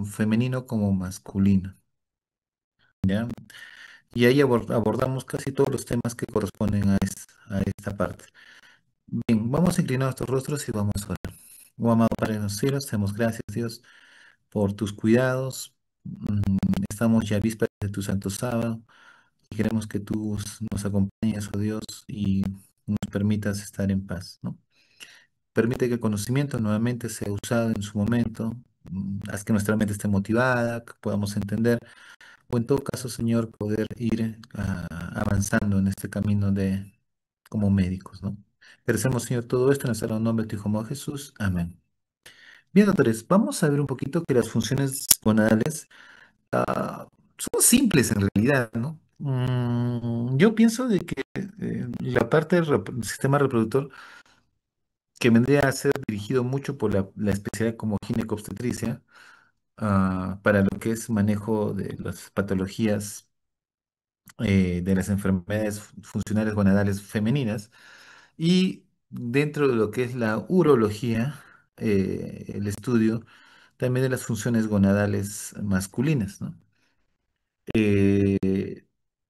femenino como masculino, ¿ya? Y ahí abordamos casi todos los temas que corresponden a esta parte. Bien, vamos a inclinar nuestros rostros y vamos a orar. Oh amado Padre de los cielos, te damos gracias, Dios, por tus cuidados. Estamos ya vísperas de tu santo sábado y queremos que tú nos acompañes, oh Dios, y nos permitas estar en paz, ¿no? Permite que el conocimiento nuevamente sea usado en su momento. Haz que nuestra mente esté motivada, que podamos entender, o en todo caso, Señor, poder ir avanzando en este camino de como médicos, ¿no? Agradecemos, Señor, todo esto en el sagrado nombre de tu Hijo amado Jesús. Amén. Bien, doctores, vamos a ver un poquito que las funciones gonadales son simples en realidad, ¿no? Yo pienso de que la parte del sistema reproductor que vendría a ser dirigido mucho por la especialidad como ginecobstetricia, para lo que es manejo de las patologías de las enfermedades funcionales gonadales femeninas y dentro de lo que es la urología, el estudio también de las funciones gonadales masculinas, ¿no? Eh,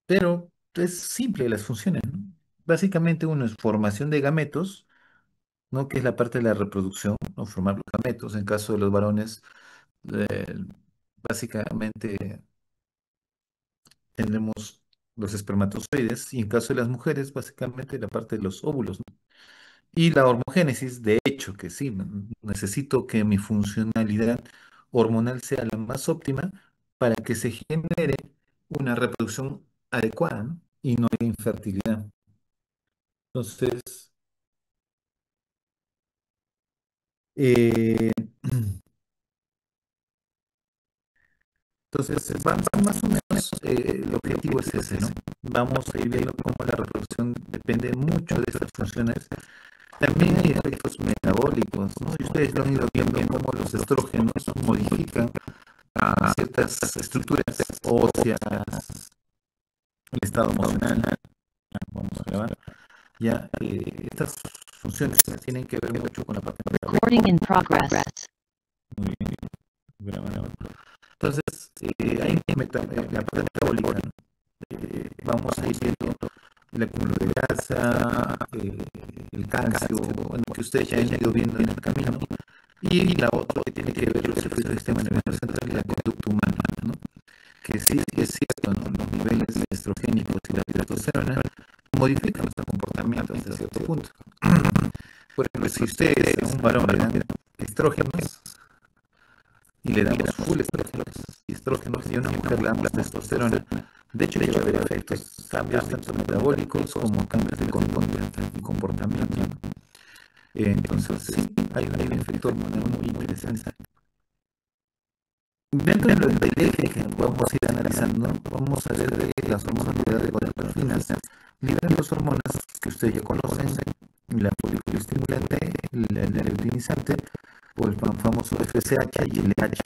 pero es simple las funciones, ¿no? Básicamente uno es formación de gametos, ¿no? Que es la parte de la reproducción, ¿no? Formar los gametos. En caso de los varones, eh, básicamente tendremos los espermatozoides y en caso de las mujeres, básicamente la parte de los óvulos, ¿no? Y la hormogénesis, de hecho, que sí, necesito que mi funcionalidad hormonal sea la más óptima para que se genere una reproducción adecuada, ¿no? Y no haya infertilidad. Entonces, eh, va más o menos, el objetivo es ese, ¿no? Vamos a ir viendo cómo la reproducción depende mucho de estas funciones. También hay efectos metabólicos, ¿no? Y ustedes lo han ido viendo cómo los estrógenos modifican a ciertas estructuras óseas, el estado emocional. Vamos a grabar. Ya, estas funciones tienen que ver mucho con la parte Recording in progress. muy bien. Graba. Entonces, hay la parte metabólica, ¿no? Vamos a ir viendo el acúmulo de grasa, el calcio, bueno, que ustedes ya han ido viendo en el camino. Y la otra que tiene que ver los efectos del sistema nervioso central y la conducta humana, ¿no? Que sí es cierto, ¿no? Los niveles estrogénicos y la testosterona modifican nuestro comportamiento hasta cierto punto. Por ejemplo, si ustedes a un varón le dan estrógenos y le damos full estrógenos y a una mujer le damos testosterona, de hecho va a haber efectos, cambios tanto metabólicos como cambios de conducta y comportamiento, ¿no? Entonces, sí, hay un efecto hormonal muy interesante. Dentro de del eje que vamos a ir analizando, vamos a ver de las hormonas liberadas de gonadotrofinas, liberan dos hormonas que ustedes ya conocen, la foliculoestimulante, la luteinizante, o el famoso FSH y LH.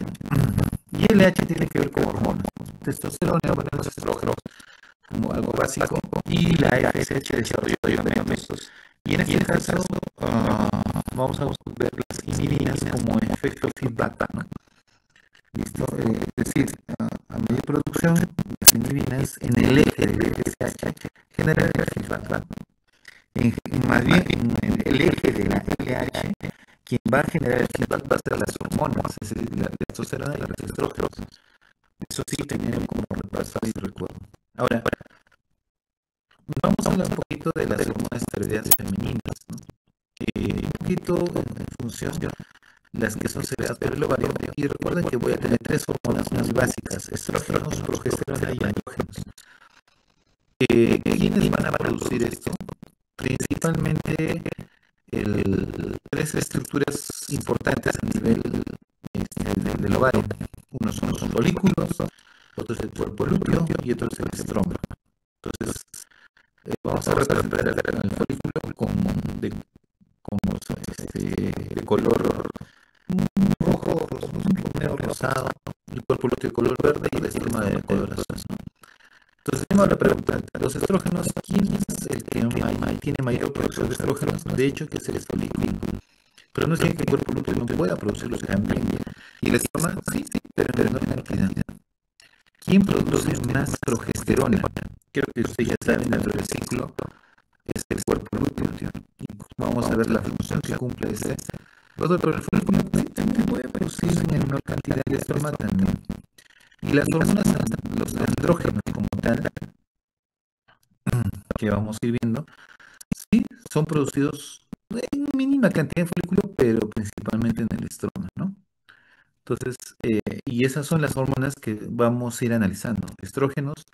Y LH tiene que ver con hormonas, testosterona, bueno, los estrógenos, como algo básico, y la FSH desarrollo de gametos. Y en este caso, vamos a ver las inhibinas como efecto feedback, ¿no? ¿Listo? Es decir, a mayor producción, las inhibinas en el eje del FSH generan el feedback. Más bien, en el eje de la LH, quien va a generar el feedback va a ser las hormonas, es decir, la testosterona y los estrógenos. Eso sí, teniendo como repasar y recuerdo. Ahora, vamos a hablar un poquito de las hormonas esteroideas femeninas, ¿no? Un poquito en función de las que son secretas por el ovario. Y recuerden que voy a tener tres hormonas muy básicas: estrógenos, progesterona y andrógenos. ¿Quiénes van a producir esto? Principalmente tres estructuras importantes a nivel del ovario. Uno son los folículos, otro es el cuerpo lúteo y otro es el estroma. Entonces, vamos a representar el folículo de color rojo, medio rosado, el cuerpo lúteo de color verde y el estroma de color azul, ¿no? Entonces, tengo la pregunta: los estrógenos, ¿quién es el que tiene mayor producción de estrógenos? De hecho, que es el folículo. Pero no significa que el cuerpo lúteo no pueda producirlos también. Y el estroma, sí, pero pero no en cantidad. ¿Quién produce más progesterona? Creo que ustedes ya saben, dentro del ciclo es el cuerpo lúteo. Y vamos a ver la función que cumple este. Pero el folículo sí también puede producir en menor cantidad de estroma también. Y las hormonas, los andrógenos como tal, que vamos a ir viendo, sí son producidos en mínima cantidad de folículo, pero principalmente en el estroma, ¿no? Entonces, y esas son las hormonas que vamos a ir analizando, estrógenos,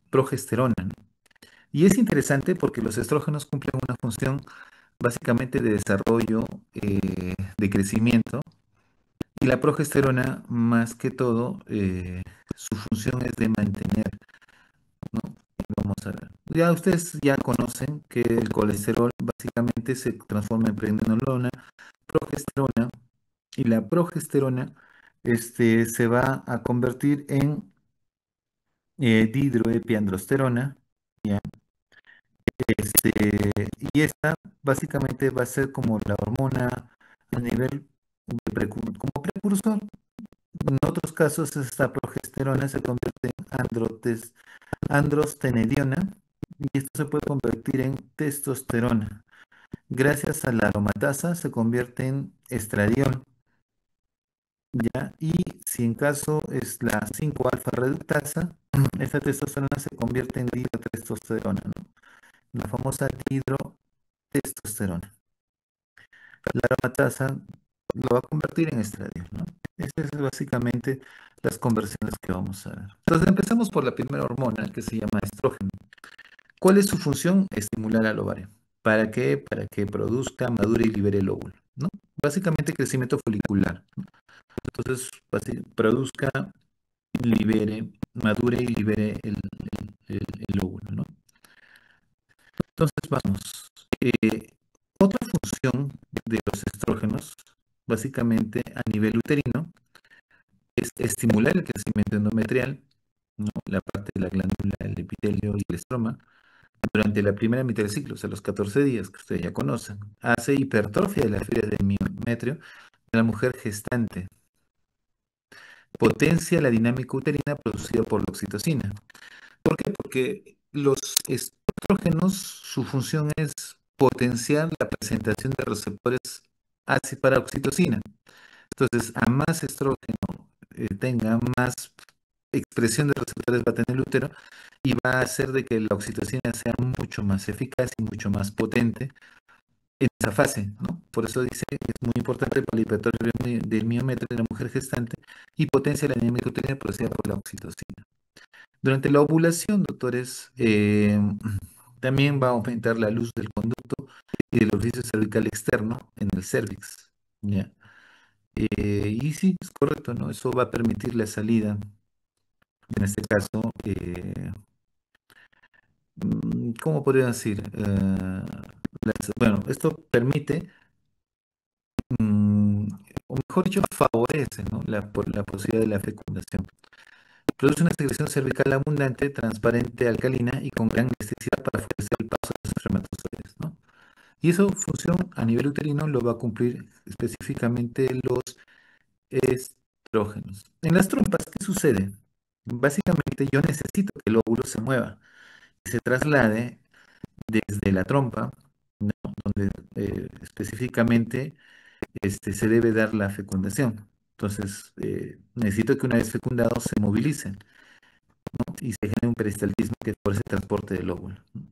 progesterona, ¿no? Y es interesante porque los estrógenos cumplen una función básicamente de desarrollo, de crecimiento, y la progesterona, más que todo, su función es de mantener, ¿no? Vamos a ver. Ya ustedes ya conocen que el colesterol básicamente se transforma en pregnenolona, progesterona, y la progesterona se va a convertir en dihidroepiandrosterona, ¿ya? Este, y esta básicamente va a ser como la hormona a nivel como precursor. En otros casos, esta progesterona se convierte en androstenediona y esto se puede convertir en testosterona. Gracias a la aromatasa se convierte en estradiol, ¿ya? Y si en caso es la 5-alfa reductasa, esta testosterona se convierte en dihidrotestosterona, ¿no? La famosa dihidrotestosterona. La aromatasa lo va a convertir en estradiol, ¿no? Esas es básicamente las conversiones que vamos a ver. Entonces empezamos por la primera hormona que se llama estrógeno. ¿Cuál es su función? Estimular al ovario. ¿Para qué? Para que produzca, madure y libere el óvulo, ¿no? Básicamente crecimiento folicular, ¿no? Entonces, produzca, libere, madure y libere el óvulo, ¿no? Entonces, vamos. Eh, Otra función de los estrógenos, básicamente a nivel uterino, es estimular el crecimiento endometrial, ¿no? La parte de la glándula, el epitelio y el estroma, durante la primera mitad del ciclo, o sea, los 14 días que ustedes ya conocen. Hace hipertrofia de la fibra del miometrio de la mujer gestante. Potencia la dinámica uterina producida por la oxitocina. ¿Por qué? Porque los estrógenos, su función es potenciar la presentación de receptores ácidos para oxitocina. Entonces, a más estrógeno tenga, más expresión de receptores va a tener el útero y va a hacer de que la oxitocina sea mucho más eficaz y mucho más potente en esa fase, ¿no? Por eso dice que es muy importante para la hipertrofia del miometrio de la mujer gestante y potencia la dinámica uterina producida por la oxitocina. Durante la ovulación, doctores, también va a aumentar la luz del conducto y del orificio cervical externo en el cervix, ¿ya? Y sí, es correcto, ¿no? Eso va a permitir la salida, en este caso, ¿cómo podría decir? Bueno, esto permite, mm, o mejor dicho, favorece, ¿no? La posibilidad de la fecundación. Produce una secreción cervical abundante, transparente, alcalina y con gran elasticidad para favorecer el paso de los espermatozoides, ¿no? Y eso función a nivel uterino lo va a cumplir específicamente los estrógenos. En las trompas, ¿qué sucede? Básicamente yo necesito que el óvulo se mueva y se traslade desde la trompa, ¿no? Donde específicamente se debe dar la fecundación. Entonces, necesito que una vez fecundado se movilicen, ¿no? Y se genere un peristaltismo que favorece el transporte del óvulo, ¿no?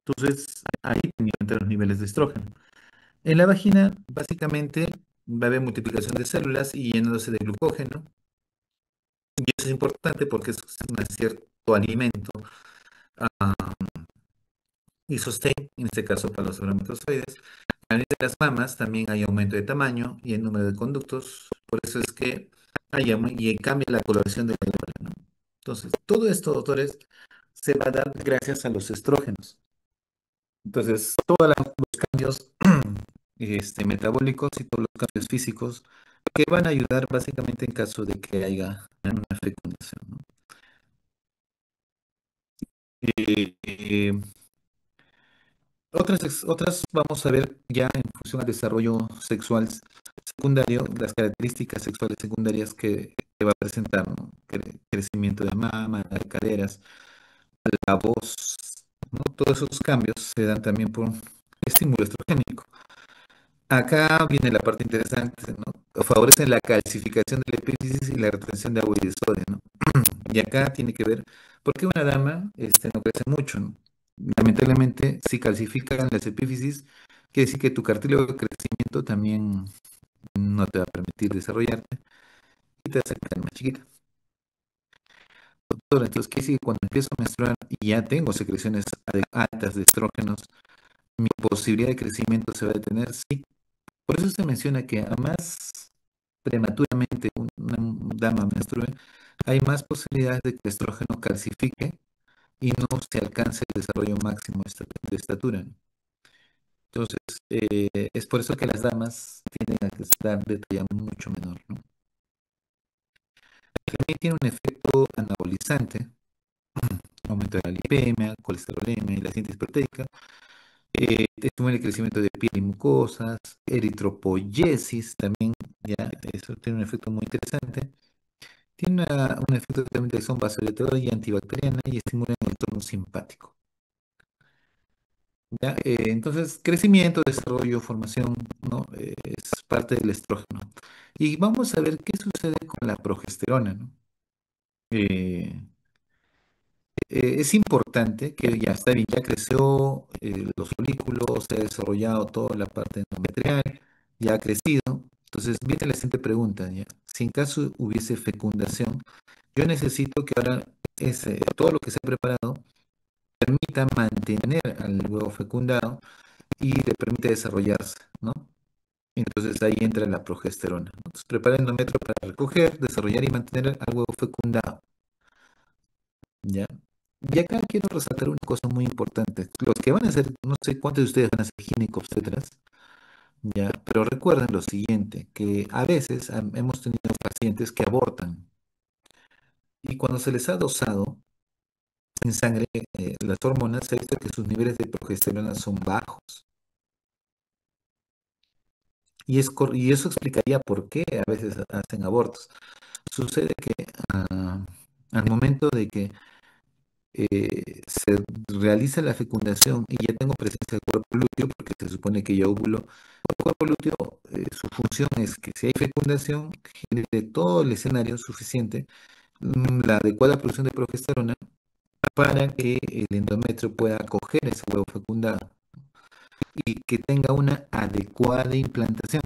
Entonces, ahí entran los niveles de estrógeno. En la vagina, básicamente, va a haber multiplicación de células y llenándose de glucógeno. Y eso es importante porque es un cierto alimento, ah, y sostén, en este caso para los espermatozoides. A nivel de las mamas también hay aumento de tamaño y el número de conductos. Por eso es que y cambia la coloración de la yema, ¿no? Entonces, todo esto, doctores, se va a dar gracias a los estrógenos. Entonces, todos los cambios metabólicos y todos los cambios físicos que van a ayudar básicamente en caso de que haya una fecundación, ¿no? Eh, eh, otras vamos a ver ya en función al desarrollo sexual secundario, las características sexuales secundarias que te va a presentar, ¿no? Crecimiento de mama, de caderas, la voz, ¿no? Todos esos cambios se dan también por estímulo estrogénico. Acá viene la parte interesante, ¿no? Favorecen la calcificación de la epífisis y la retención de agua y de sodio, ¿no? Y acá tiene que ver, porque una dama no crece mucho, ¿no? Lamentablemente, si calcifican las epífisis, quiere decir que tu cartílago de crecimiento también no te va a permitir desarrollarte y te va a hacer quedar más chiquita. Doctora, entonces, quiere decir que cuando empiezo a menstruar y ya tengo secreciones altas de estrógenos, mi posibilidad de crecimiento se va a detener, sí. Por eso se menciona que a más prematuramente una dama menstrue, hay más posibilidades de que el estrógeno calcifique y no se alcance el desarrollo máximo de estatura, ¿no? Entonces, es por eso que las damas tienden a estar de talla mucho menor, ¿no? También tiene un efecto anabolizante, aumento de la lipemia, colesterolemia y la síntesis proteica, estimula el crecimiento de piel y mucosas, eritropoyesis también, ya, eso tiene un efecto muy interesante. Tiene un efecto también de acción vasodilatadora y antibacteriana y estimula el entorno simpático. ¿Ya? Entonces, crecimiento, desarrollo, formación, ¿no? Es parte del estrógeno. Y vamos a ver qué sucede con la progesterona, ¿no? Eh, es importante que ya está bien, ya creció los folículos, se ha desarrollado toda la parte endometrial, ya ha crecido. Entonces, viene la siguiente pregunta, ¿ya? Si en caso hubiese fecundación, yo necesito que ahora todo lo que se ha preparado permita mantener al huevo fecundado y le permite desarrollarse, ¿no? Entonces ahí entra la progesterona, ¿no? Entonces prepara el endometrio para recoger, desarrollar y mantener al huevo fecundado, ¿ya? Y acá quiero resaltar una cosa muy importante. Los que van a ser, no sé cuántos de ustedes van a ser ginecobstetras, ¿ya? Pero recuerden lo siguiente, que a veces hemos tenido pacientes que abortan y cuando se les ha dosado en sangre las hormonas, se ha visto que sus niveles de progesterona son bajos. Y eso explicaría por qué a veces hacen abortos. Sucede que ah, al momento de que se realiza la fecundación y ya tengo presencia del cuerpo lúteo, porque se supone que ya óvulo, el cuerpo lúteo, su función es que si hay fecundación, genere todo el escenario suficiente, la adecuada producción de progesterona para que el endometrio pueda acoger ese huevo fecundado y que tenga una adecuada implantación.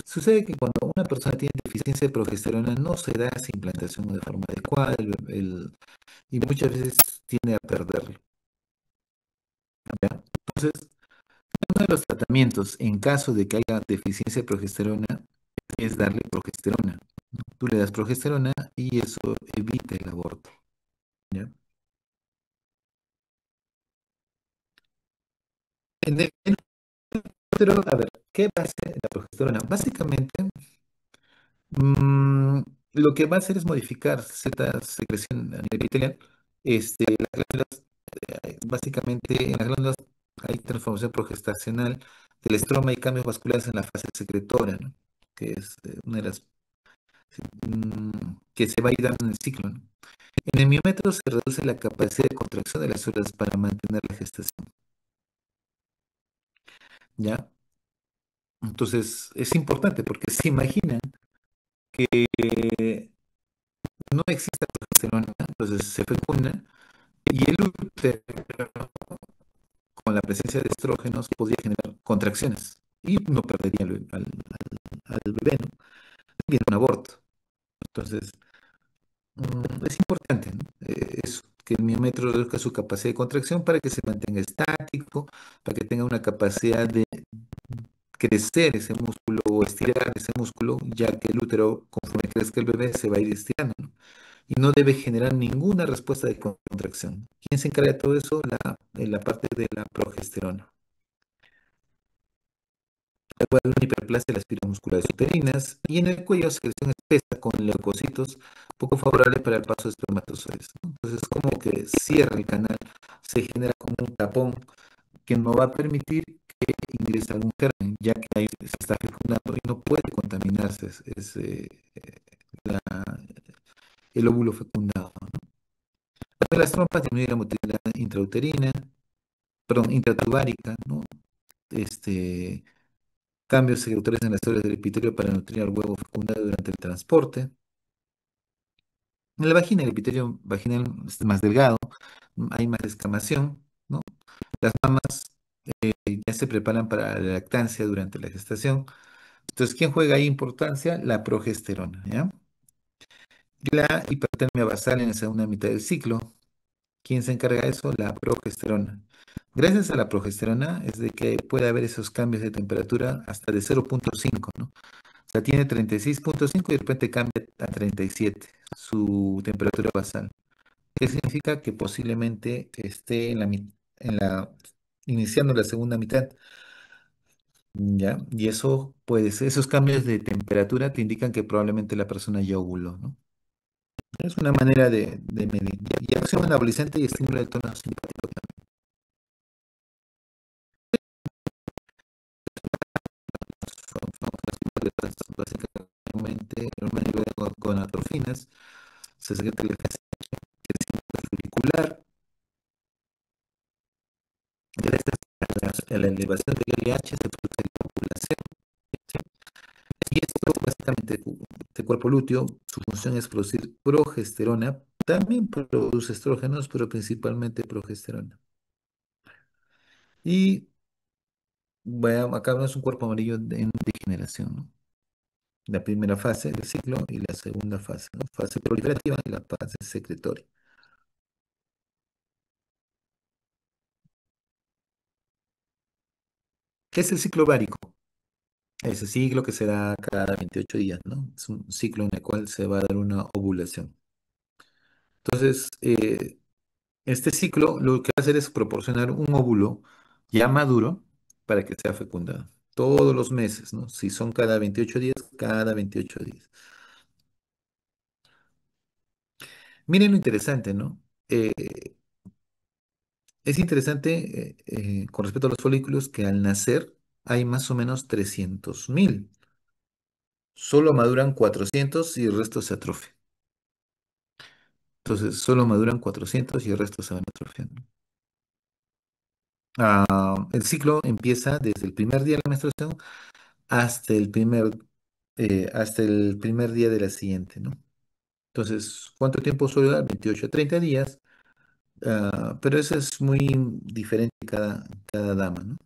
Sucede que cuando una persona tiene deficiencia de progesterona no se da esa implantación de forma adecuada y muchas veces tiende a perderlo, ¿ya? Entonces, uno de los tratamientos en caso de que haya deficiencia de progesterona es darle progesterona, ¿no? Tú le das progesterona y eso evita el aborto, ¿ya? En el útero, a ver, ¿qué va a hacer la progesterona? Básicamente, mm, lo que va a hacer es modificar cierta secreción a nivel epitelial. Las glándulas, básicamente, en las glándulas hay transformación progestacional del estroma y cambios vasculares en la fase secretora, ¿no? Que es una de las que se va a ir dando en el ciclo, ¿no? En el miometro se reduce la capacidad de contracción de las células para mantener la gestación, ¿ya? Entonces, es importante porque se imaginan que no existe progesterona, entonces se fecunda y el útero, con la presencia de estrógenos, podría generar contracciones y no perdería al bebé, ¿no? Viene un aborto. Entonces, es importante, ¿no? Eso, que el miómetro reduzca su capacidad de contracción para que se mantenga estático, para que tenga una capacidad de crecer ese músculo o estirar ese músculo, ya que el útero, conforme crezca el bebé, se va a ir estirando, ¿no? Y no debe generar ninguna respuesta de contracción. ¿Quién se encarga de todo eso? La parte de la progesterona. Igual una hiperplasia de las fibras musculares uterinas y en el cuello secreción espesa con leucocitos poco favorable para el paso de espermatozoides, ¿no? Entonces es como que cierra el canal, se genera como un tapón que no va a permitir que ingrese algún germen, ya que ahí se está fecundando y no puede contaminarse el óvulo fecundado. Las trompas disminuyen la motilidad intrauterina, perdón, intratubárica, ¿no? Este, cambios secretores en las células del epitelio para nutrir al huevo fecundado durante el transporte. En la vagina, el epitelio vaginal es más delgado, hay más descamación, ¿no? Las mamas ya se preparan para la lactancia durante la gestación. Entonces, ¿quién juega ahí importancia? La progesterona, ¿ya? La hipertermia basal en la segunda mitad del ciclo. ¿Quién se encarga de eso? La progesterona. Gracias a la progesterona es de que puede haber esos cambios de temperatura hasta de 0,5, ¿no? O sea, tiene 36,5 y de repente cambia a 37 su temperatura basal. ¿Qué significa? Que posiblemente esté en la, iniciando la segunda mitad, ¿ya? Y eso puede ser, esos cambios de temperatura te indican que probablemente la persona ya ovuló, ¿no? Es una manera de medir. Y acción anabolizante y estímulo del tono simpático también. Básicamente, una nivel con atrofinas, se secreta el crecimiento folicular, gracias a la elevación del LH se produce la ovulación, ¿sí? Y esto básicamente, este cuerpo lúteo, su función es producir progesterona, también produce estrógenos, pero principalmente progesterona. Y bueno, acá vemos un cuerpo amarillo en degeneración, ¿no? La primera fase del ciclo y la segunda fase, ¿no? Fase proliferativa y la fase secretoria. ¿Qué es el ciclo ovárico? Ese ciclo que se da cada 28 días, ¿no? Es un ciclo en el cual se va a dar una ovulación. Entonces, este ciclo lo que va a hacer es proporcionar un óvulo ya maduro para que sea fecundado. Todos los meses, ¿no? Si son cada 28 días, cada 28 días. Miren lo interesante, ¿no? Es interesante con respecto a los folículos que al nacer hay más o menos 300.000. Solo maduran 400 y el resto se atrofia. Entonces, solo maduran 400 y el resto se van atrofiando. El ciclo empieza desde el primer día de la menstruación hasta hasta el primer día de la siguiente, ¿no? Entonces, ¿cuánto tiempo suele dar? 28 a 30 días, pero eso es muy diferente cada dama, ¿no?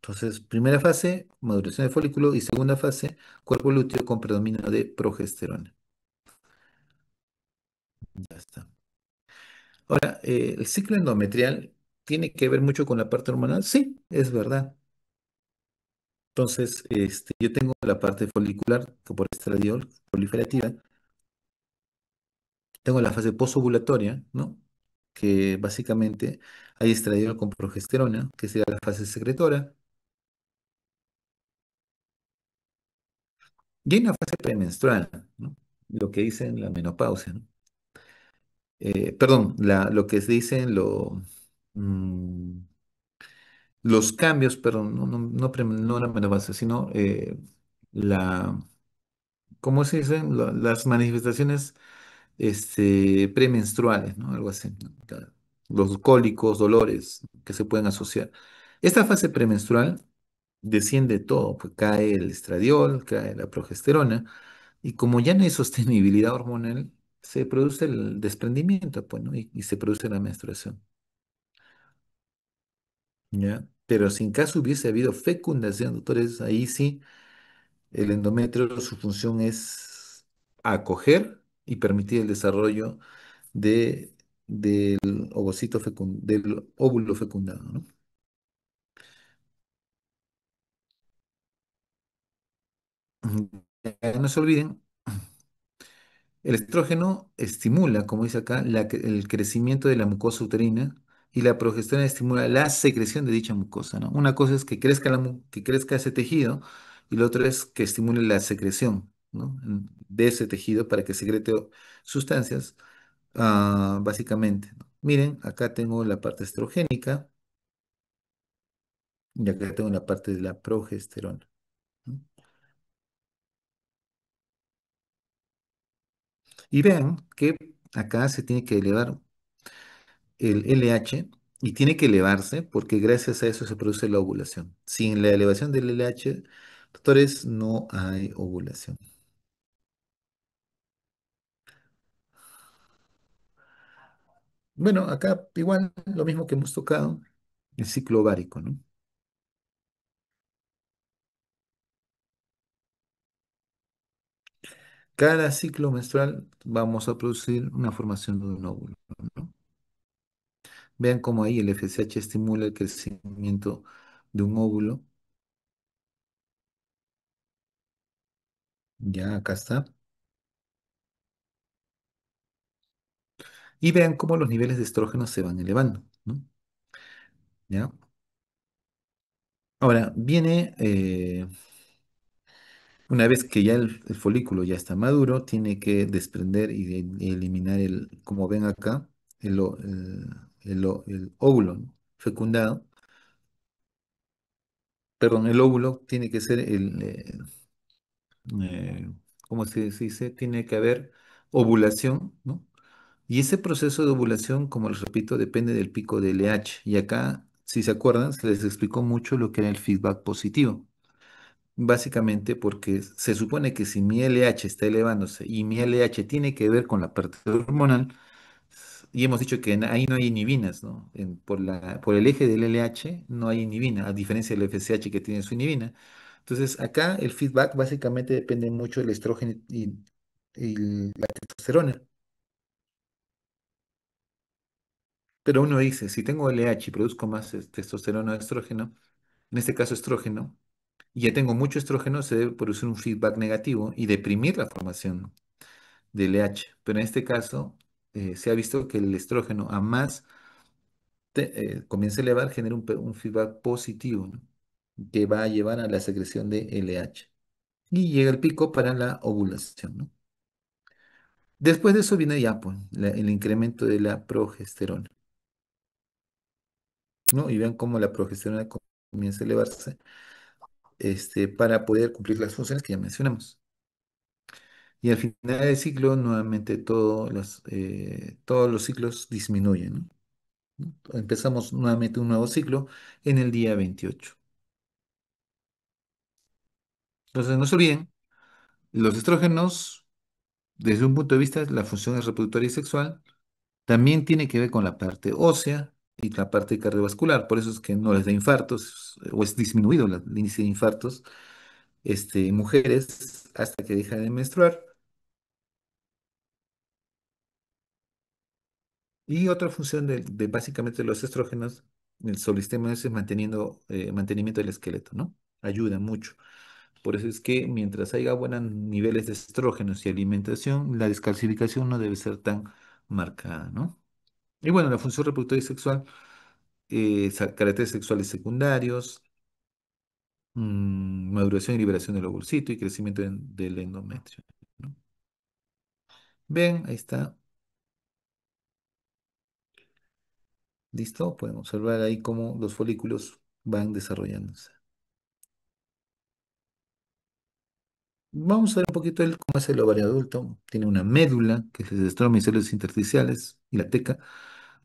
Entonces, primera fase, maduración del folículo y segunda fase, cuerpo lúteo con predominio de progesterona. Ya está. Ahora, ¿el ciclo endometrial tiene que ver mucho con la parte hormonal? Sí, es verdad. Entonces, yo tengo la parte folicular, que por estradiol, proliferativa, tengo la fase posovulatoria, ¿no? Que básicamente hay estradiol con progesterona, que sería la fase secretora, y hay una fase premenstrual, ¿no? Lo que dicen la menopausia, ¿no? Perdón, lo que se dicen mm, los cambios, perdón, no la menopausia, sino la, ¿cómo se dicen? Las manifestaciones premenstruales, ¿no? Algo así, ¿no? Los cólicos, dolores que se pueden asociar. Esta fase premenstrual desciende todo, pues cae el estradiol, cae la progesterona, y como ya no hay sostenibilidad hormonal, se produce el desprendimiento, pues, ¿no? Y se produce la menstruación, ¿ya? Pero si en caso hubiese habido fecundación, doctores, ahí sí, el endometrio, su función es acoger y permitir el desarrollo de, del del óvulo fecundado, ¿no? Ujú. No se olviden, el estrógeno estimula, como dice acá, el crecimiento de la mucosa uterina y la progesterona estimula la secreción de dicha mucosa, ¿no? Una cosa es que crezca, que crezca ese tejido y la otra es que estimule la secreción, ¿no? De ese tejido para que secrete sustancias, básicamente, ¿no? Miren, acá tengo la parte estrogénica y acá tengo la parte de la progesterona, ¿no? Y vean que acá se tiene que elevar el LH y tiene que elevarse porque gracias a eso se produce la ovulación. Sin la elevación del LH, doctores, no hay ovulación. Bueno, acá igual lo mismo que hemos tocado, el ciclo ovárico, ¿no? Cada ciclo menstrual vamos a producir una formación de un óvulo, ¿no? Vean cómo ahí el FSH estimula el crecimiento de un óvulo. Ya acá está. Y vean cómo los niveles de estrógeno se van elevando, ¿no? ¿Ya? Ahora, viene, una vez que ya el folículo ya está maduro, tiene que desprender y eliminar como ven acá, el óvulo, ¿no? Fecundado. Perdón, el óvulo tiene que ser eh, ¿cómo se dice? Tiene que haber ovulación, ¿no? Y ese proceso de ovulación, como les repito, depende del pico de LH. Y acá, si se acuerdan, se les explicó mucho lo que era el feedback positivo. Básicamente porque se supone que si mi LH está elevándose y mi LH tiene que ver con la parte hormonal, y hemos dicho que ahí no hay inhibinas, ¿no? Por el eje del LH no hay inhibina, a diferencia del FSH que tiene su inhibina. Entonces, acá el feedback básicamente depende mucho del estrógeno y la testosterona. Pero uno dice, si tengo LH y produzco más testosterona o estrógeno, en este caso estrógeno, y ya tengo mucho estrógeno, se debe producir un feedback negativo y deprimir la formación de LH. Pero en este caso, se ha visto que el estrógeno, a más comienza a elevar, genera un feedback positivo, ¿no? Que va a llevar a la secreción de LH. Y llega el pico para la ovulación, ¿no? Después de eso viene ya pues, el incremento de la progesterona, ¿no? Y vean cómo la progesterona comienza a elevarse para poder cumplir las funciones que ya mencionamos. Y al final del ciclo, nuevamente todos los ciclos disminuyen, ¿no? Empezamos nuevamente un nuevo ciclo en el día 28. Entonces, no se olviden, los estrógenos, desde un punto de vista de la función reproductoria y sexual, también tiene que ver con la parte ósea y la parte cardiovascular. Por eso es que no les da infartos o es disminuido el índice de infartos en mujeres hasta que dejan de menstruar. Y otra función de básicamente los estrógenos, el solistema es manteniendo, mantenimiento del esqueleto, ¿no? Ayuda mucho. Por eso es que mientras haya buenos niveles de estrógenos y alimentación, la descalcificación no debe ser tan marcada, ¿no? Y bueno, la función reproductora y sexual, caracteres sexuales secundarios, maduración y liberación del ovocito y crecimiento del endometrio, ¿no? Ven, ahí está, listo. Pueden observar ahí cómo los folículos van desarrollándose. Vamos a ver un poquito cómo es el ovario adulto. Tiene una médula, que es el estroma y células intersticiales, y la teca.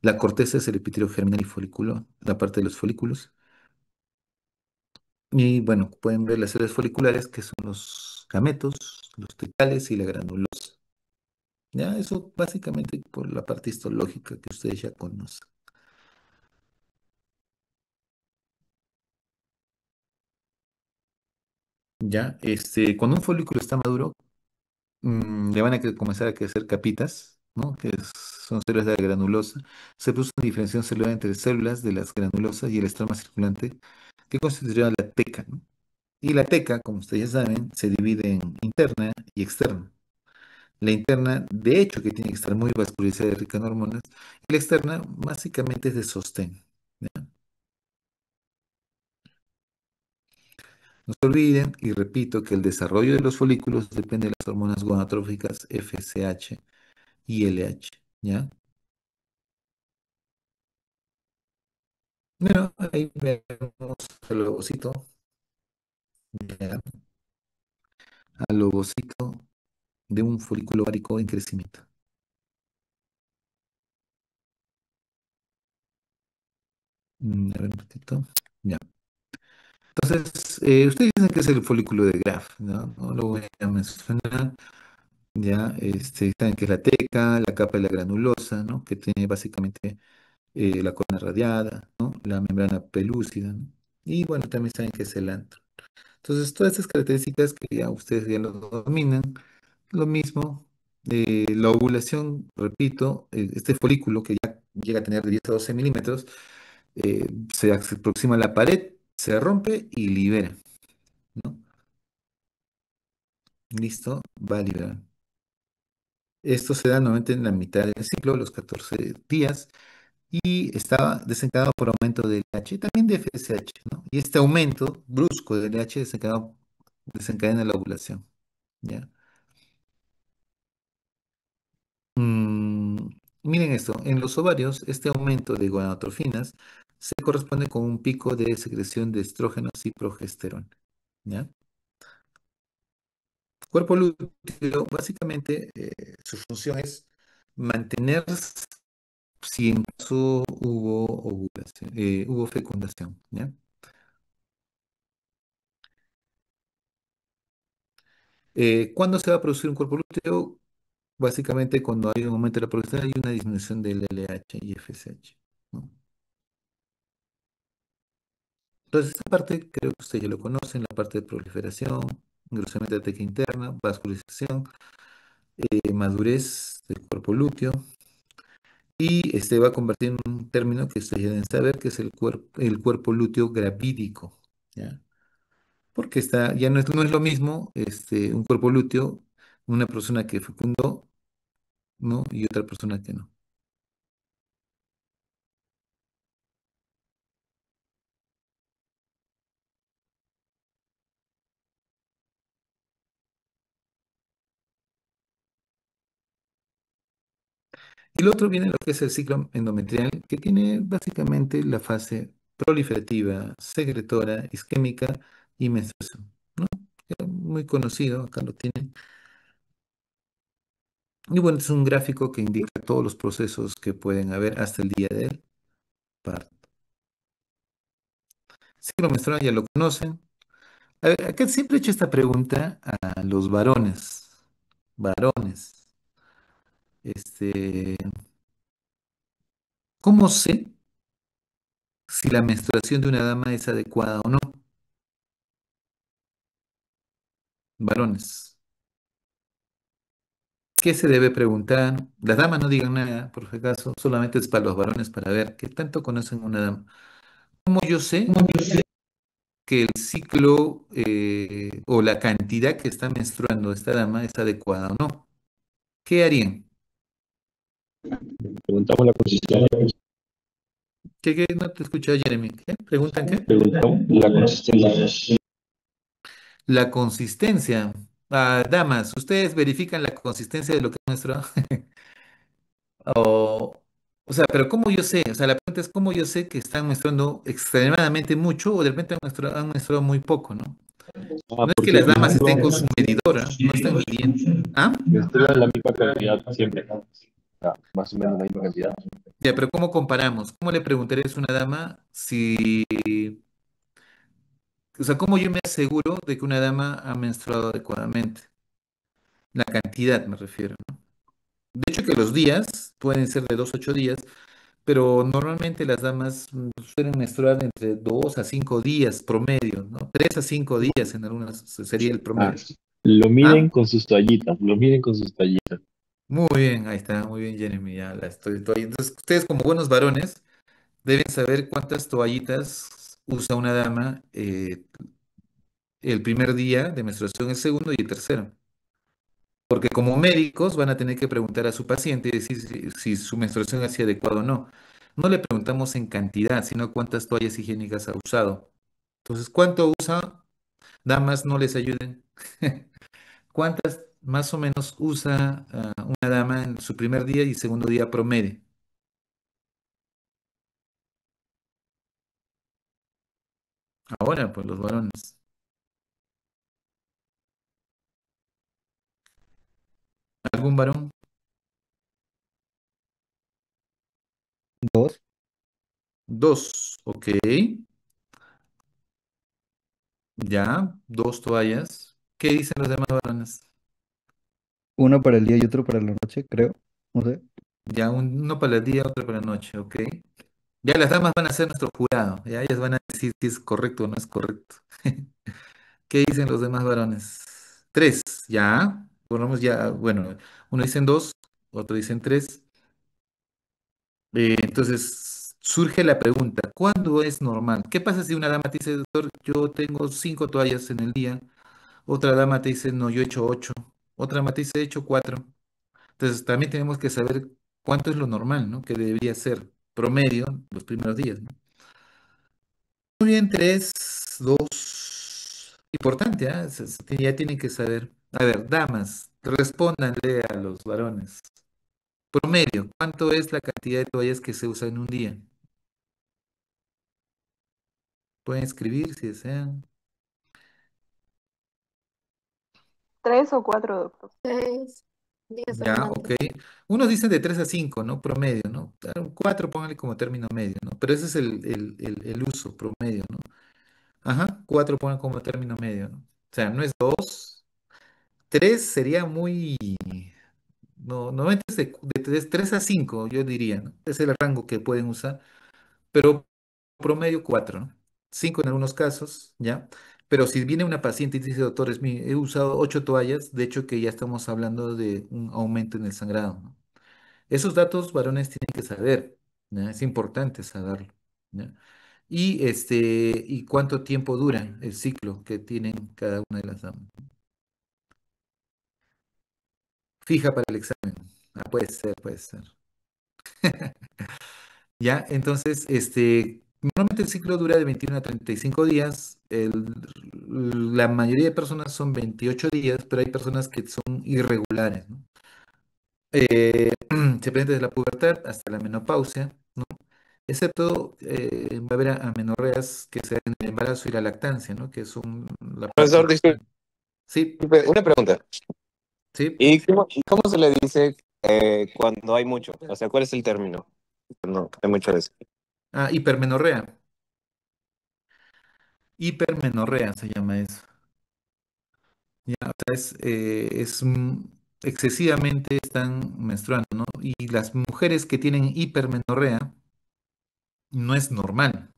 La corteza es el epitelio germinal y folículo, la parte de los folículos. Y bueno, pueden ver las células foliculares, que son los gametos, los tecales y la granulosa. Ya, eso básicamente por la parte histológica que ustedes ya conocen. Ya, cuando un folículo está maduro, le van a comenzar a crecer capitas, ¿no? Son células de la granulosa. Se produce una diferenciación celular entre células de las granulosas y el estroma circulante, que constituirá la teca, ¿no? Y la teca, como ustedes ya saben, se divide en interna y externa. La interna, de hecho, que tiene que estar muy vascularizada y rica en hormonas, y la externa, básicamente, es de sostén. ¿Ya? No se olviden, y repito, que el desarrollo de los folículos depende de las hormonas gonadotróficas FSH y LH. ¿Ya? Bueno, ahí vemos al ovocito, ¿ya? Al ovocito. de un folículo ovárico en crecimiento? A ver un ratito. Ya. Entonces, ustedes dicen que es el folículo de Graf, ¿no? No lo voy a mencionar. Ya, saben que es la teca, la capa de la granulosa, ¿no? Que tiene básicamente la corona radiada, ¿no? La membrana pelúcida, ¿no? Y bueno, también saben que es el antro. Entonces, todas estas características que ya ustedes ya lo dominan, lo mismo, la ovulación, repito, este folículo que ya llega a tener de 10 a 12 milímetros, se aproxima a la pared, se rompe y libera, ¿no? Listo, va a liberar. Esto se da normalmente en la mitad del ciclo, los 14 días, y está desencadenado por aumento del LH y también de FSH, ¿no? Y este aumento brusco del LH desencadena la ovulación, ¿ya? Mm, miren esto, en los ovarios, este aumento de gonadotrofinas se corresponde con un pico de secreción de estrógenos y progesterona, ¿ya? Cuerpo lúteo, básicamente, su función es mantener si en caso hubo ovulación, hubo fecundación, ¿ya? ¿Cuándo se va a producir un cuerpo lúteo? Básicamente cuando hay un aumento de la progesterona y una disminución del LH y FSH, ¿no? Entonces, esta parte creo que ustedes ya lo conocen, la parte de proliferación, engrosamiento de la teca interna, vascularización, madurez del cuerpo lúteo, y este va a convertir en un término que ustedes ya deben saber, que es el cuerpo lúteo gravídico, ¿ya? Porque ya no es lo mismo un cuerpo lúteo, una persona que fecundó, ¿no? Y otra persona que no. Y lo otro viene lo que es el ciclo endometrial, que tiene básicamente la fase proliferativa, secretora, isquémica y menstruación, ¿no? Ya muy conocido, acá lo tienen. Y bueno, es un gráfico que indica todos los procesos que pueden haber hasta el día del parto. Ciclo menstrual ya lo conocen. A ver, acá siempre he hecho esta pregunta a los varones. Varones, este, ¿cómo sé si la menstruación de una dama es adecuada o no? Varones. ¿Qué se debe preguntar? Las damas no digan nada, por si acaso, solamente es para los varones para ver qué tanto conocen una dama. ¿Cómo yo sé que el ciclo o la cantidad que está menstruando esta dama es adecuada o no? ¿Qué harían? Preguntamos la consistencia. ¿Qué? No te escuché, Jeremy. ¿Qué? ¿Preguntan qué? Preguntamos la consistencia. La consistencia. Ah, damas, ¿ustedes verifican la consistencia de lo que muestra? O, o sea, pero ¿cómo yo sé? O sea, la pregunta es cómo yo sé que están menstruando extremadamente mucho o de repente han menstruado muy poco, ¿no? Ah, No es que porque las damas estén con su medidora, no están midiendo. ¿Ah? menstrua la misma cantidad siempre. Ah, más o menos la misma cantidad. Ya, pero ¿cómo comparamos? ¿Cómo le preguntarías a una dama si, o sea, cómo yo me aseguro de que una dama ha menstruado adecuadamente? La cantidad me refiero, ¿no? De hecho que los días pueden ser de 2 a 8 días, pero normalmente las damas suelen menstruar entre 2 a 5 días promedio, ¿no? 3 a 5 días en algunas sería el Ah, promedio. lo miden ¿Ah? con sus toallitas, lo miden con sus toallitas. Muy bien, ahí está, muy bien, Jeremy, ya la estoy. Entonces, ustedes como buenos varones deben saber cuántas toallitas usa una dama el primer día de menstruación, el segundo y el tercero. Porque como médicos van a tener que preguntar a su paciente y decir si su menstruación es adecuada o no. No le preguntamos en cantidad, sino cuántas toallas higiénicas ha usado. Entonces, ¿cuánto usa? Damas, no les ayuden. ¿Cuántas más o menos usa una dama en su primer día y segundo día promedio? Ahora, pues los varones. ¿Algún varón? Dos. Dos, ok. Ya, dos toallas. ¿Qué dicen los demás varones? Uno para el día y otro para la noche, creo. No sé. Ya, uno para el día, otro para la noche, ok. Ya las damas van a ser nuestro jurado. Ya ellas van a decir si es correcto o no es correcto. ¿Qué dicen los demás varones? Tres, ya. Ponemos ya, bueno, uno dicen dos, otro dicen tres. Entonces surge la pregunta, ¿cuándo es normal? ¿Qué pasa si una dama te dice, doctor, yo tengo cinco toallas en el día? Otra dama te dice, no, yo he hecho ocho. Otra dama te dice, he hecho cuatro. Entonces también tenemos que saber cuánto es lo normal, ¿no? Que debería ser promedio los primeros días, ¿no? Muy bien, tres, dos. Importante, ¿ah? Ya tienen que saber. A ver, damas, respóndanle a los varones. Promedio, ¿cuánto es la cantidad de toallas que se usa en un día? Pueden escribir si desean. Tres o cuatro, doctor. Seis, diez Ya, ok. adelante. Unos dicen de 3 a 5, ¿no? Promedio, ¿no? Claro, 4, póngale como término medio, ¿no? Pero ese es el uso promedio, ¿no? Ajá, 4 pongan como término medio, ¿no? O sea, no es 2. 3 sería muy... No, normalmente es de 3 a 5, yo diría, ¿no? Es el rango que pueden usar, pero promedio 4, ¿no? 5 en algunos casos, ¿ya? Pero si viene una paciente y dice, doctor, he usado 8 toallas, de hecho que ya estamos hablando de un aumento en el sangrado, ¿no? Esos datos varones tienen que saber, ¿ya? Es importante saberlo, ¿ya? Y cuánto tiempo dura el ciclo que tienen cada una de las damas. Fija para el examen. Ah, puede ser, puede ser. Ya, entonces, normalmente el ciclo dura de 21 a 35 días. La mayoría de personas son 28 días, pero hay personas que son irregulares, ¿no? Se prende desde la pubertad hasta la menopausia, ¿no? Excepto va a haber amenorreas que se dan en el embarazo y la lactancia, ¿no? Que son la parte... Profesor, disculpe, Sí, una pregunta. sí. ¿Y cómo se le dice cuando hay mucho? O sea, ¿cuál es el término? No, hay mucho de eso. Ah, hipermenorrea. Hipermenorrea se llama eso. Ya, o sea, excesivamente están menstruando, ¿no? Y las mujeres que tienen hipermenorrea no es normal.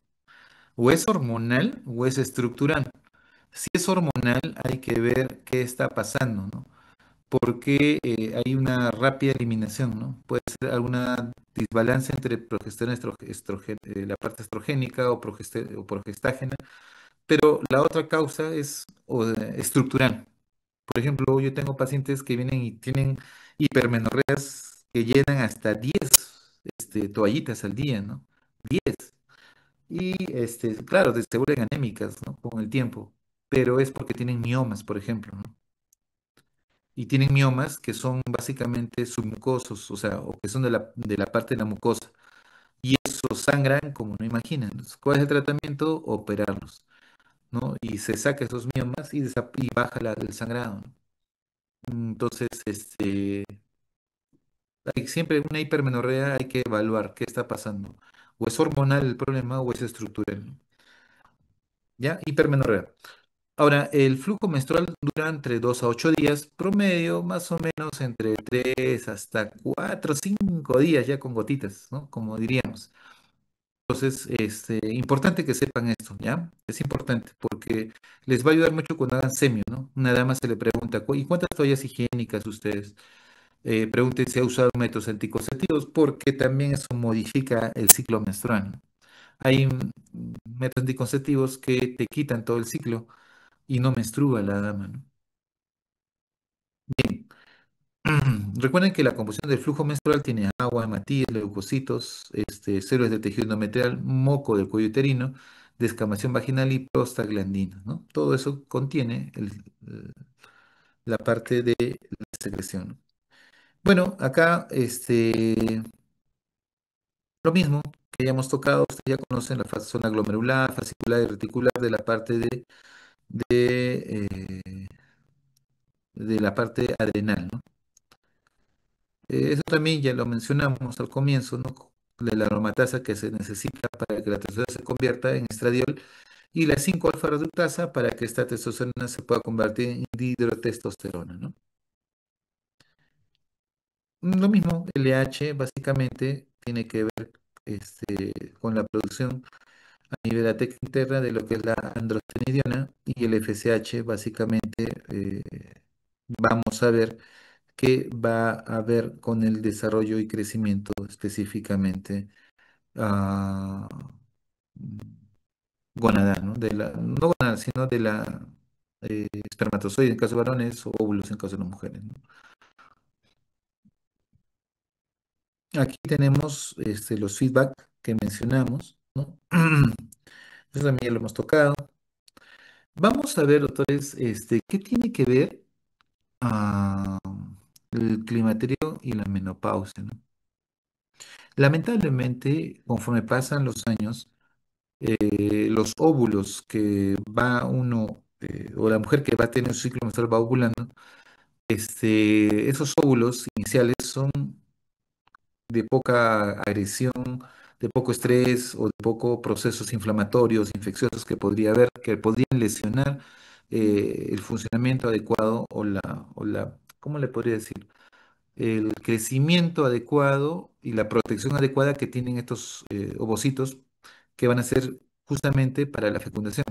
O es hormonal o es estructural. Si es hormonal, hay que ver qué está pasando, ¿no? Porque hay una rápida eliminación, ¿no? Puede ser alguna desbalance entre progesterona, la parte estrogénica o progestágena, pero la otra causa es estructural. Por ejemplo, yo tengo pacientes que vienen y tienen hipermenorreas que llenan hasta 10 toallitas al día, ¿no? 10. Y claro, se vuelven anémicas, ¿no? Con el tiempo, pero es porque tienen miomas, por ejemplo, ¿no? Y tienen miomas que son básicamente submucosos, o sea, o que son de la parte de la mucosa. Y esos sangran como no imaginan. Entonces, ¿cuál es el tratamiento? Operarlos, ¿no? Y se saca esos miomas y baja el sangrado, ¿no? Entonces, hay siempre una hipermenorrea, hay que evaluar qué está pasando. O es hormonal el problema o es estructural, ¿no? ¿Ya? Hipermenorrea. Ahora, el flujo menstrual dura entre 2 a 8 días, promedio más o menos entre 3 hasta 4 5 días ya con gotitas, ¿no? Como diríamos. Entonces, importante que sepan esto, ¿ya? Es importante porque les va a ayudar mucho cuando hagan semio, ¿no? Una dama se le pregunta, ¿y cuántas toallas higiénicas ustedes? Pregunten si ha usado métodos anticonceptivos porque también eso modifica el ciclo menstrual, ¿no? Hay métodos anticonceptivos que te quitan todo el ciclo y no menstrua la dama, ¿no? Bien, recuerden que la composición del flujo menstrual tiene agua, hematíes, leucocitos, células del tejido endometrial, moco del cuello uterino, descamación vaginal y prostaglandinas, ¿no? Todo eso contiene la parte de la secreción, ¿no? Bueno, acá lo mismo que ya hemos tocado, ustedes ya conocen la zona glomerular, fascicular y reticular de la parte de, eh, de la parte adrenal, ¿no? Eso también ya lo mencionamos al comienzo, ¿no? De la aromatasa que se necesita para que la testosterona se convierta en estradiol y la 5-alfa reductasa para que esta testosterona se pueda convertir en dihidrotestosterona, ¿no? Lo mismo, LH básicamente tiene que ver con la producción a nivel de la técnica interna de lo que es la androstenediona y el FSH básicamente vamos a ver qué va a ver con el desarrollo y crecimiento específicamente ah, gonadal, ¿no? No gonadal, sino de la espermatozoide en caso de varones o óvulos en caso de las mujeres, ¿no? Aquí tenemos los feedback que mencionamos, ¿no? Eso también ya lo hemos tocado. Vamos a ver, doctores, qué tiene que ver ah, el climaterio y la menopausia, ¿no? Lamentablemente, conforme pasan los años, los óvulos que va uno, o la mujer que va a tener su ciclo menstrual va ovulando, esos óvulos iniciales son de poca agresión, de poco estrés o de poco procesos inflamatorios, infecciosos que podría haber, que podrían lesionar el funcionamiento adecuado ¿cómo le podría decir? El crecimiento adecuado y la protección adecuada que tienen estos ovocitos que van a ser justamente para la fecundación.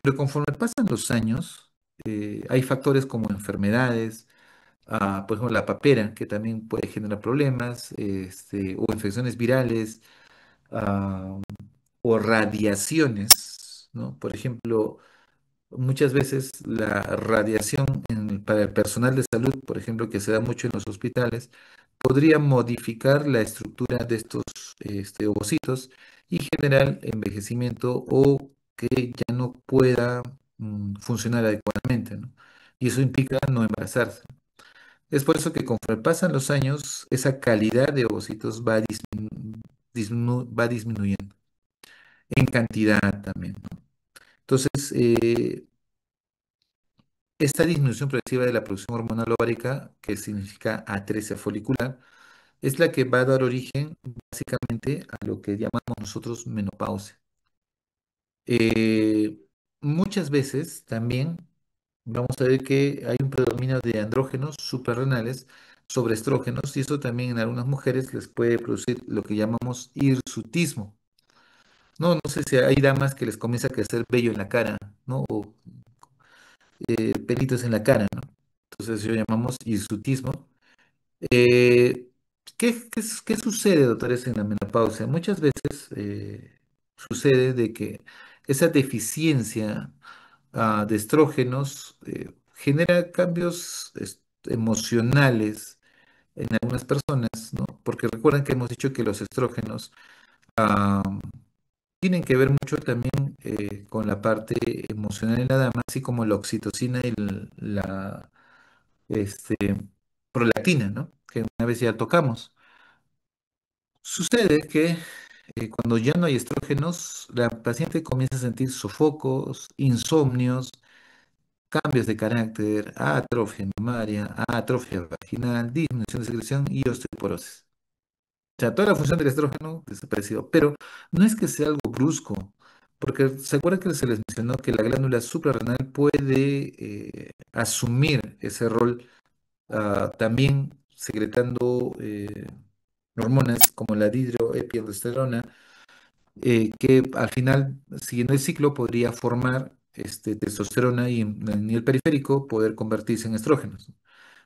Pero conforme pasan los años, hay factores como enfermedades, por ejemplo, la papera, que también puede generar problemas, o infecciones virales, ah, o radiaciones, ¿no? Por ejemplo, muchas veces la radiación para el personal de salud, por ejemplo, que se da mucho en los hospitales, podría modificar la estructura de estos ovocitos y generar envejecimiento o que ya no pueda funcionar adecuadamente, ¿no? Y eso implica no embarazarse. Es por eso que conforme pasan los años, esa calidad de ovocitos va disminuyendo en cantidad también, ¿no? Entonces, esta disminución progresiva de la producción hormonal ovárica, que significa atresia folicular, es la que va a dar origen básicamente a lo que llamamos nosotros menopausia. Eh, Muchas veces también vamos a ver que hay un predominio de andrógenos suprarrenales sobre estrógenos y eso también en algunas mujeres les puede producir lo que llamamos hirsutismo. No sé si hay damas que les comienza a crecer vello en la cara, ¿no? O pelitos en la cara, ¿no? Entonces lo llamamos hirsutismo. Eh, ¿qué sucede, doctores, en la menopausia? Muchas veces sucede de que esa deficiencia de estrógenos genera cambios emocionales en algunas personas, ¿no? Porque recuerden que hemos dicho que los estrógenos ah, tienen que ver mucho también con la parte emocional en la dama, así como la oxitocina y la este, prolactina, ¿no? Que una vez ya tocamos. Sucede que cuando ya no hay estrógenos, la paciente comienza a sentir sofocos, insomnios, cambios de carácter, atrofia mamaria, atrofia vaginal, disminución de secreción y osteoporosis. O sea, toda la función del estrógeno desapareció, pero no es que sea algo brusco, porque se acuerda que se les mencionó que la glándula suprarrenal puede asumir ese rol también secretando hormonas como la dihidroepialdosterona, que al final, siguiendo el ciclo, podría formar testosterona y en el nivel periférico poder convertirse en estrógenos.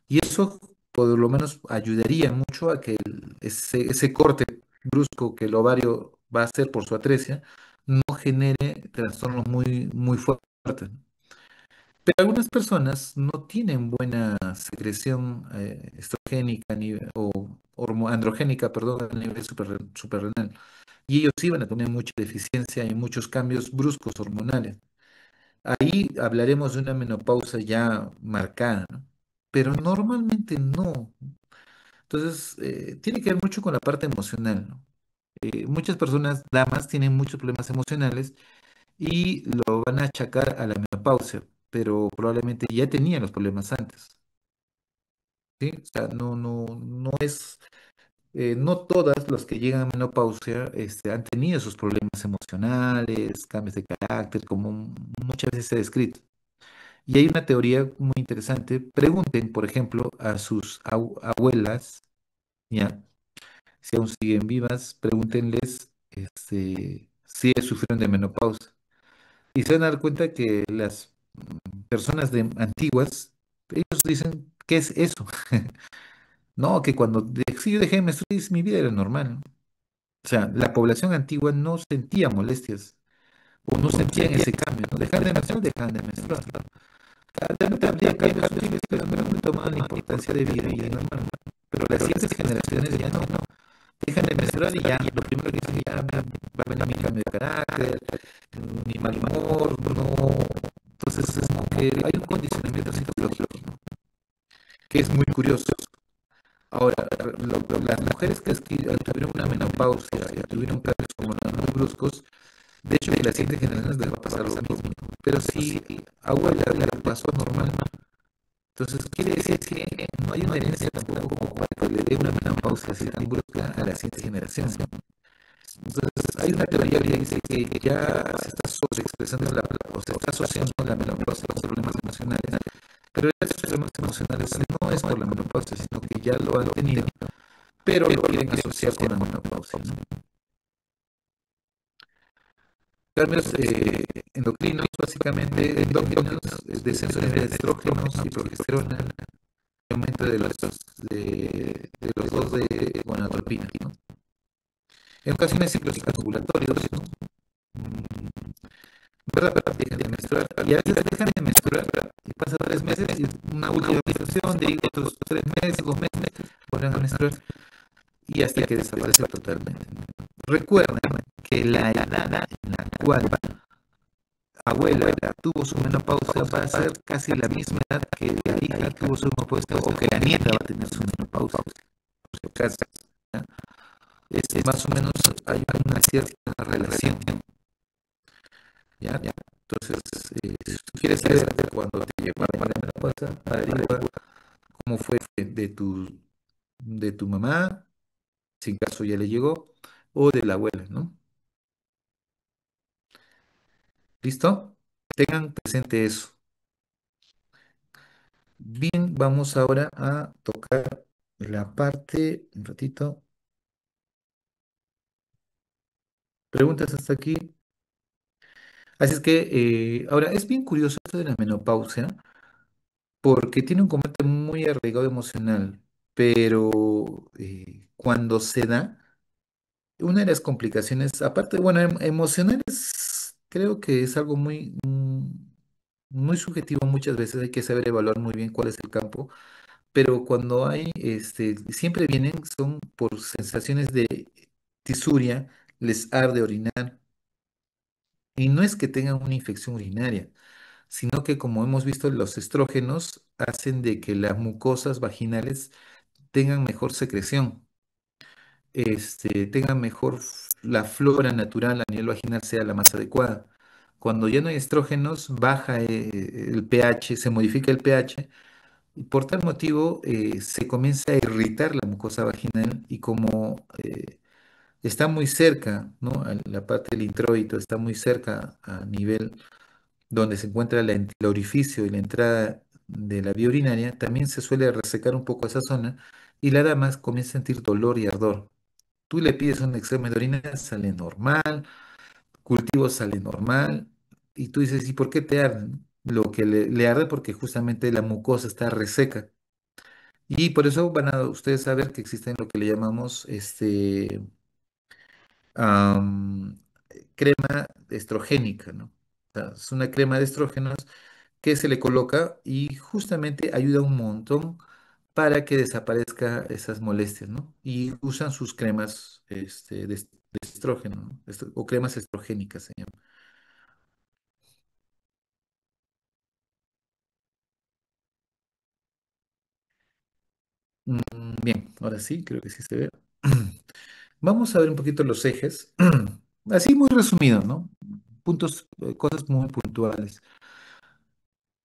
Y eso por lo menos ayudaría mucho a que ese corte brusco que el ovario va a hacer por su atresia no genere trastornos muy, muy fuertes. Pero algunas personas no tienen buena secreción estrogénica o androgénica, perdón, a nivel suprarrenal. Y ellos sí van a tener mucha deficiencia y muchos cambios bruscos hormonales. Ahí hablaremos de una menopausa ya marcada, ¿no? Pero normalmente no. Entonces, tiene que ver mucho con la parte emocional, ¿no? Muchas personas, damas, tienen muchos problemas emocionales y lo van a achacar a la menopausia, pero probablemente ya tenían los problemas antes. ¿sí? O sea, no es, no todas las que llegan a menopausia han tenido esos problemas emocionales, cambios de carácter, como muchas veces se ha descrito. Y hay una teoría muy interesante. Pregunten, por ejemplo, a sus abuelas, ¿ya? Si aún siguen vivas, pregúntenles si ellas sufrieron de menopausia. Y se van a dar cuenta que las personas antiguas, ellos dicen, ¿qué es eso? No, que cuando sí, yo dejé de menstruar, mi vida era normal, ¿no? O sea, la población antigua no sentía molestias o no sentían ese cambio, ¿no? Dejar de menstruar, dejaban de menstruar. Realmente habría cambios sutiles, pero no le tomaban la importancia de vida y de normal, ¿no? Pero las siguientes generaciones ya no. Dejan de menstruar y ya, lo primero que dicen, ya va a venir mi cambio de carácter, mi mal humor, no. Entonces es como que hay un condicionamiento psicológico, ¿no? Que es muy curioso. Ahora, las mujeres que tuvieron una menopausia y tuvieron cambios hormonales muy bruscos, de hecho que las siguientes generaciones les va a pasar lo mismo. Pero si abuela le pasó normal, entonces quiere decir que no hay una herencia tampoco como para que le dé una menopausia así tan brusca a la siguiente generación, ¿no? Entonces hay una teoría que dice que ya se está sobreexpresando o se está asociando la menopausia con problemas emocionales, pero esos problemas emocionales no es por la menopausia, sino que ya lo han tenido, pero lo quieren asociar con la menopausia, ¿no? Cambios endocrinos, básicamente endocrinos, descenso de estrógenos y progesterona, aumento de los dos de gonadotropina, ¿no? En ocasiones ciclos ovulatorios, ¿no? ¿Verdad? Dejan de menstruar y a veces dejan de menstruar y pasa 3 meses y una última menstruación de otros 3 meses, 2 meses, vuelven a menstruar y hasta que desaparece totalmente. Recuerden que la edad en la cual abuela tuvo su menopausia va a ser casi la misma edad que la hija tuvo su menopausia o que la nieta va a tener su menopausia. Por si acaso, ¿ya? Más o menos hay una cierta relación, ¿ya? Entonces, si tú quieres saber cuando te llegó la menopausia, averigua cómo fue de tu mamá, si en caso ya le llegó, o de la abuela, ¿no? ¿Listo? Tengan presente eso. Bien, vamos ahora a tocar la parte, un ratito. Preguntas hasta aquí. Así es que ahora es bien curioso esto de la menopausia porque tiene un componente muy arraigado emocional, pero cuando se da, una de las complicaciones, aparte, bueno, emocionales, creo que es algo muy subjetivo muchas veces, hay que saber evaluar muy bien cuál es el campo. Pero cuando hay, siempre vienen, son por sensaciones de tisuria, les arde orinar, y no es que tengan una infección urinaria, sino que como hemos visto, los estrógenos hacen de que las mucosas vaginales tengan mejor secreción, tengan mejor, la flora natural a nivel vaginal sea la más adecuada. Cuando ya no hay estrógenos, baja el pH, se modifica el pH. Y por tal motivo se comienza a irritar la mucosa vaginal y como está muy cerca, ¿no? La parte del introito está muy cerca a nivel donde se encuentra el orificio y la entrada de la vía urinaria, también se suele resecar un poco esa zona y la dama comienza a sentir dolor y ardor. Tú le pides un examen de orina, sale normal, cultivo sale normal y tú dices, ¿y por qué te arde? Lo que le arde porque justamente la mucosa está reseca. Y por eso van a ustedes saber que existen lo que le llamamos am, crema estrogénica, ¿no? O sea, es una crema de estrógenos que se le coloca y justamente ayuda un montón para que desaparezca esas molestias, ¿no? Y usan sus cremas de estrógeno, ¿no? O cremas estrogénicas se llaman. Bien, ahora sí, creo que sí se ve. Vamos a ver un poquito los ejes. Así muy resumido, ¿no? Puntos, cosas muy puntuales.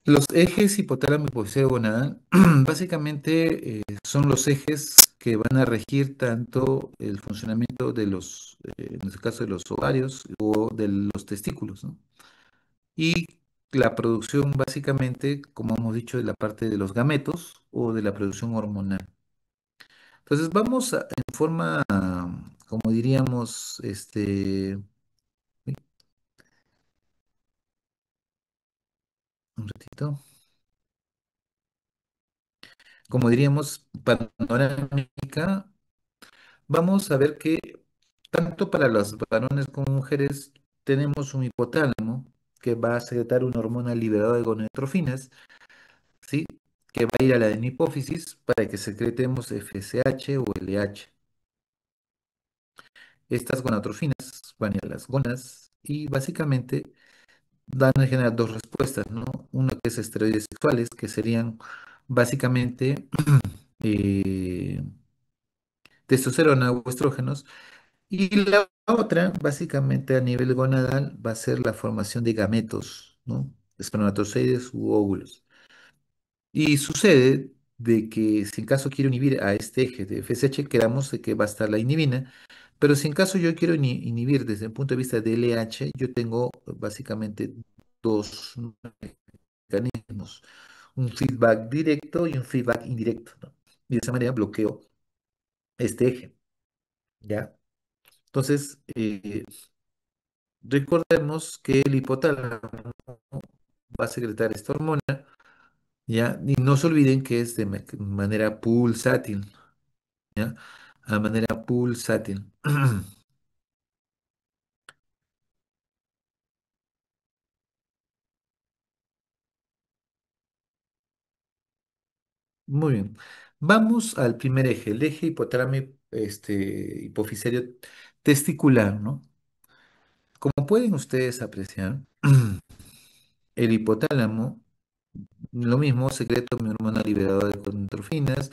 Los ejes hipotálamo hipofisio gonadal básicamente son los ejes que van a regir tanto el funcionamiento de en este caso de los ovarios o de los testículos, ¿no? Y la producción básicamente, como hemos dicho, de la parte de los gametos o de la producción hormonal. Entonces vamos en forma, como diríamos, uy, un ratito, como diríamos, panorámica. Vamos a ver que tanto para los varones como mujeres tenemos un hipotálamo que va a secretar una hormona liberadora de gonadotrofinas, ¿sí? Que va a ir a la hipófisis para que secretemos FSH o LH. Estas gonadotrofinas van a ir a las gonas y básicamente van a generar dos respuestas, ¿no? Una que es esteroides sexuales, que serían básicamente eh, testosterona o estrógenos. Y la otra, básicamente a nivel gonadal, va a ser la formación de gametos, ¿no? Espermatozoides u óvulos. Y sucede de que si en caso quiero inhibir a este eje de FSH, quedamos de que va a estar la inhibina, pero si en caso yo quiero inhibir desde el punto de vista de LH, yo tengo básicamente dos mecanismos, un feedback directo y un feedback indirecto, ¿no? Y de esa manera bloqueo este eje, ¿ya? Entonces, recordemos que el hipotálamo va a secretar esta hormona, ¿ya? Y no se olviden que es de manera pulsátil, ¿ya? A manera pulsátil. Muy bien. Vamos al primer eje, el eje hipotálamo hipofisario testicular, ¿no? Como pueden ustedes apreciar, el hipotálamo, lo mismo, secreto mi hormona liberadora de endorfinas,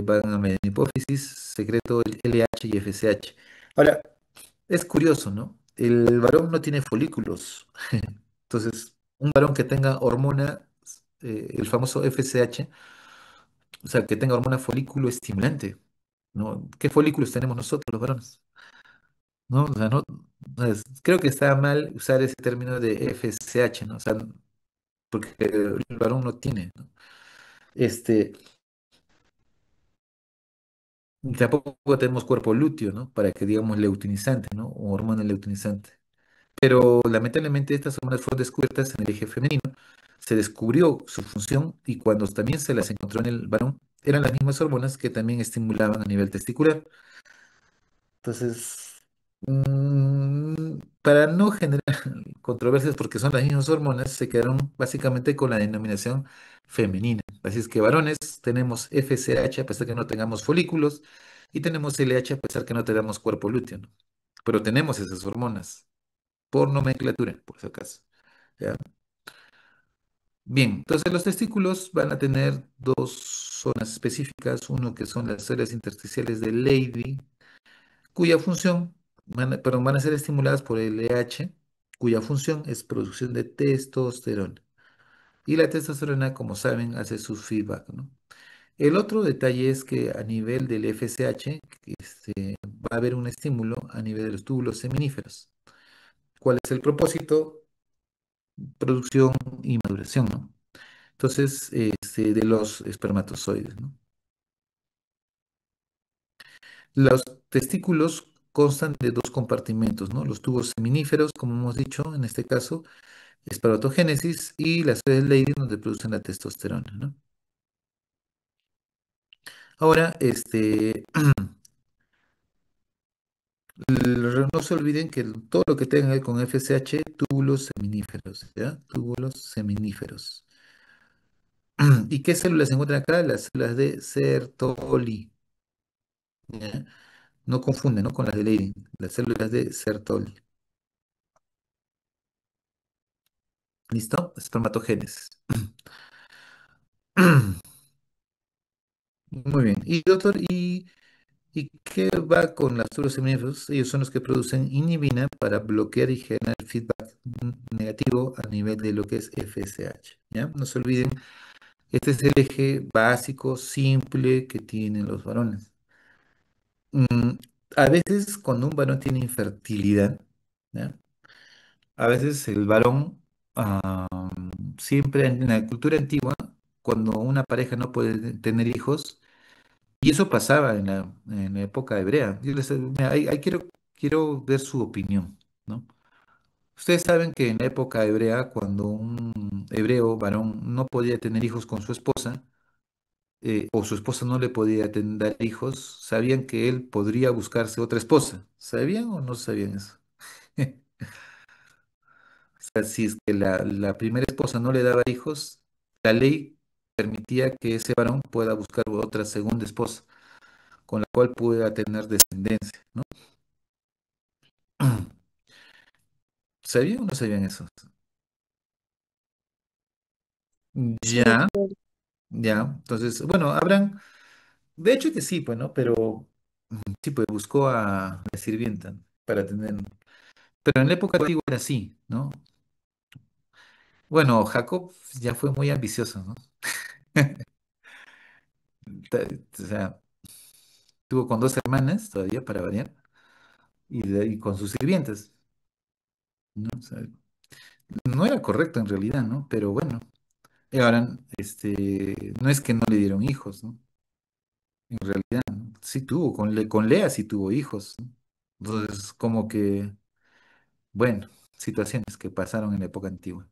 van a media hipófisis, secreto el LH y FSH. Ahora, es curioso, ¿no? El varón no tiene folículos. Entonces, un varón que tenga hormona, el famoso FSH, o sea, que tenga hormona folículo estimulante, ¿no? ¿Qué folículos tenemos nosotros, los varones? ¿No? O sea, no, creo que está mal usar ese término de FSH, ¿no? O sea, porque el varón no tiene, ¿no? Este, tampoco tenemos cuerpo lúteo, ¿no? Para que digamos leutinizante, ¿no? O hormona leutinizante. Pero lamentablemente estas hormonas fueron descubiertas en el eje femenino, se descubrió su función y cuando también se las encontró en el varón, eran las mismas hormonas que también estimulaban a nivel testicular. Entonces, para no generar controversias porque son las mismas hormonas, se quedaron básicamente con la denominación femenina. Así es que varones tenemos FSH a pesar que no tengamos folículos y tenemos LH a pesar que no tengamos cuerpo lúteo, ¿no? Pero tenemos esas hormonas por nomenclatura, por si acaso. ¿Ya? Bien, entonces los testículos van a tener dos zonas específicas, uno que son las células intersticiales de Leydig, cuya función, perdón, van a ser estimuladas por el LH, cuya función es producción de testosterona. Y la testosterona, como saben, hace su feedback, ¿no? El otro detalle es que a nivel del FSH va a haber un estímulo a nivel de los túbulos seminíferos. ¿Cuál es el propósito? Producción y maduración, ¿no? Entonces, de los espermatozoides, ¿no? Los testículos constan de dos compartimentos, ¿no? Los tubos seminíferos, como hemos dicho, en este caso, espermatogénesis, y las redes Leydig, donde producen la testosterona, ¿no? Ahora, no se olviden que todo lo que tenga que ver con FSH, túbulos seminíferos, ¿ya? Túbulos seminíferos. ¿Y qué células se encuentran acá? Las células de Sertoli, ¿ya? No confunden, ¿no? Con las de Leydig, las células de Sertoli. ¿Listo? Espermatogénesis. Muy bien. Y doctor, ¿y ¿Y qué va con las turoseminíferos? Ellos son los que producen inhibina para bloquear y generar feedback negativo a nivel de lo que es FSH. ¿Ya? No se olviden, este es el eje básico, simple que tienen los varones. Mm, a veces cuando un varón tiene infertilidad, ¿ya? A veces el varón, ah, siempre en la cultura antigua, cuando una pareja no puede tener hijos, y eso pasaba en la época hebrea. Mira, ahí quiero ver su opinión, ¿no? Ustedes saben que en la época hebrea, cuando un hebreo varón no podía tener hijos con su esposa, o su esposa no le podía dar hijos, sabían que él podría buscarse otra esposa. ¿Sabían o no sabían eso? O sea, si es que la primera esposa no le daba hijos, la ley permitía que ese varón pueda buscar otra segunda esposa, con la cual pueda tener descendencia, ¿no? ¿Sabían o no sabían eso? Sí, Ya, ya. Entonces, bueno, habrán, de hecho que sí, pues, ¿no? Pero sí, pues buscó a la sirvienta para tener, pero en la época antigua era así, ¿no? Bueno, Jacob ya fue muy ambicioso, ¿no? O sea, tuvo con dos hermanas todavía para variar y, y con sus sirvientes, ¿no? O sea, no era correcto en realidad, ¿no? Pero bueno, y ahora, no es que no le dieron hijos, ¿no? En realidad, ¿no? Sí tuvo, con Lea sí tuvo hijos, ¿no? Entonces, como que, bueno, situaciones que pasaron en la época antigua.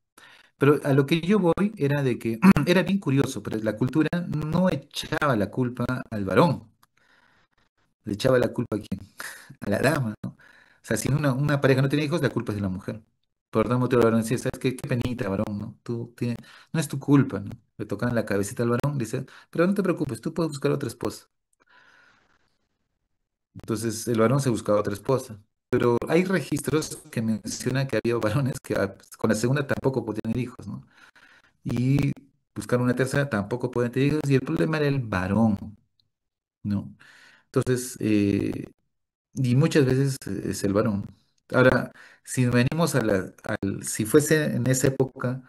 Pero a lo que yo voy era de que era bien curioso, pero la cultura no echaba la culpa al varón, le echaba la culpa a quién, a la dama, ¿no? O sea, si una pareja no tiene hijos, la culpa es de la mujer. Por tanto, motivo el varón decía, ¿sabes qué? Qué penita, varón, ¿no? No es tu culpa, ¿no? Le tocaban la cabecita al varón, dice, pero no te preocupes, tú puedes buscar otra esposa. Entonces el varón se buscaba otra esposa. Pero hay registros que mencionan que había varones que con la segunda tampoco podían tener hijos, ¿no? Y buscar una tercera tampoco podían tener hijos, y el problema era el varón, ¿no? Entonces, y muchas veces es el varón. Ahora, si venimos si fuese en esa época,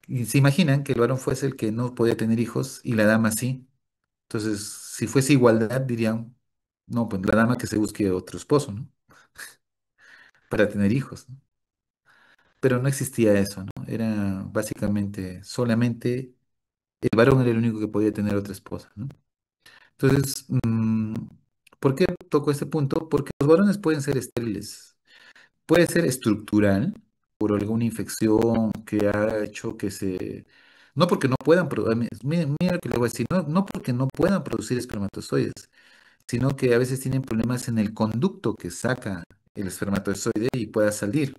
y se imaginan que el varón fuese el que no podía tener hijos y la dama sí. Entonces, si fuese igualdad, dirían, no, pues la dama que se busque otro esposo, ¿no? Para tener hijos, ¿no? Pero no existía eso, ¿no? Era básicamente solamente el varón era el único que podía tener otra esposa, ¿no? Entonces, ¿por qué toco este punto? Porque los varones pueden ser estériles. Puede ser estructural por alguna infección que ha hecho que se... No porque no puedan producir, mira lo que le voy a decir, no porque no puedan producir espermatozoides, sino que a veces tienen problemas en el conducto que saca el espermatozoide y pueda salir.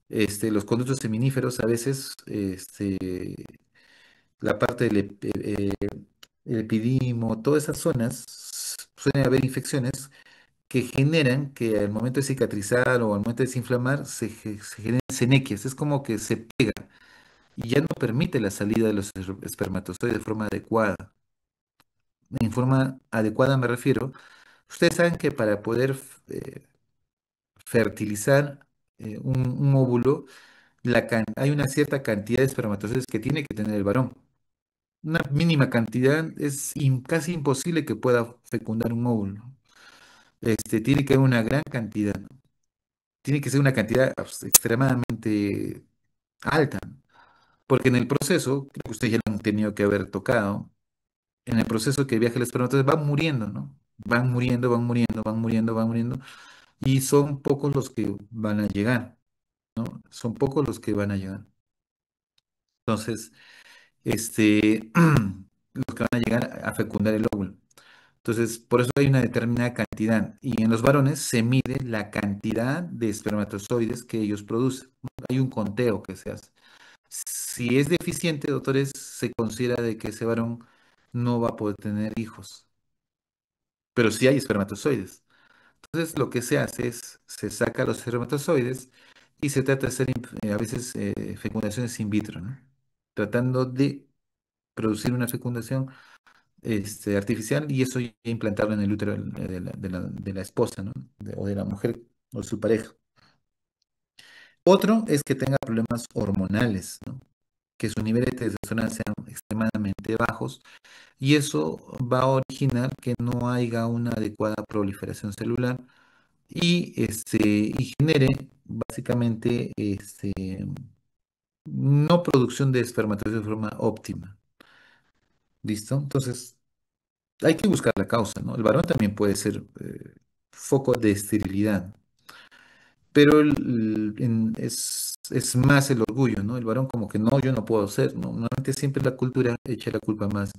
Los conductos seminíferos a veces, la parte del el epidimo, todas esas zonas, suelen haber infecciones que generan que al momento de cicatrizar o al momento de desinflamar se generen senequias. Es como que se pega y ya no permite la salida de los espermatozoides de forma adecuada. En forma adecuada me refiero, ustedes saben que para poder fertilizar un óvulo, hay una cierta cantidad de espermatozoides que tiene que tener el varón. Una mínima cantidad es casi imposible que pueda fecundar un óvulo. Tiene que haber una gran cantidad, ¿no? Tiene que ser una cantidad extremadamente alta, ¿no? Porque en el proceso, creo que ustedes ya lo han tenido que haber tocado, en el proceso que viaja el espermatozoide van muriendo, ¿no? Van muriendo, van muriendo, van muriendo, van muriendo, y son pocos los que van a llegar, ¿no? Son pocos los que van a llegar. Entonces, los que van a llegar a fecundar el óvulo. Entonces, por eso hay una determinada cantidad. Y en los varones se mide la cantidad de espermatozoides que ellos producen, ¿no? Hay un conteo que se hace. Si es deficiente, doctores, se considera de que ese varón no va a poder tener hijos. Pero sí hay espermatozoides. Entonces, lo que se hace es, se saca los espermatozoides y se trata de hacer a veces fecundaciones in vitro, ¿no? Tratando de producir una fecundación artificial y eso ya implantarlo en el útero de la esposa, ¿no? O de la mujer o de su pareja. Otro es que tenga problemas hormonales, ¿no? Que sus niveles de testosterona sean extremadamente bajos y eso va a originar que no haya una adecuada proliferación celular y genere básicamente no producción de espermatozoides de forma óptima. ¿Listo? Entonces, hay que buscar la causa, ¿no? El varón también puede ser foco de esterilidad, pero es más el orgullo, ¿no? El varón como que no, yo no puedo ser, ¿no? Normalmente siempre la cultura echa la culpa más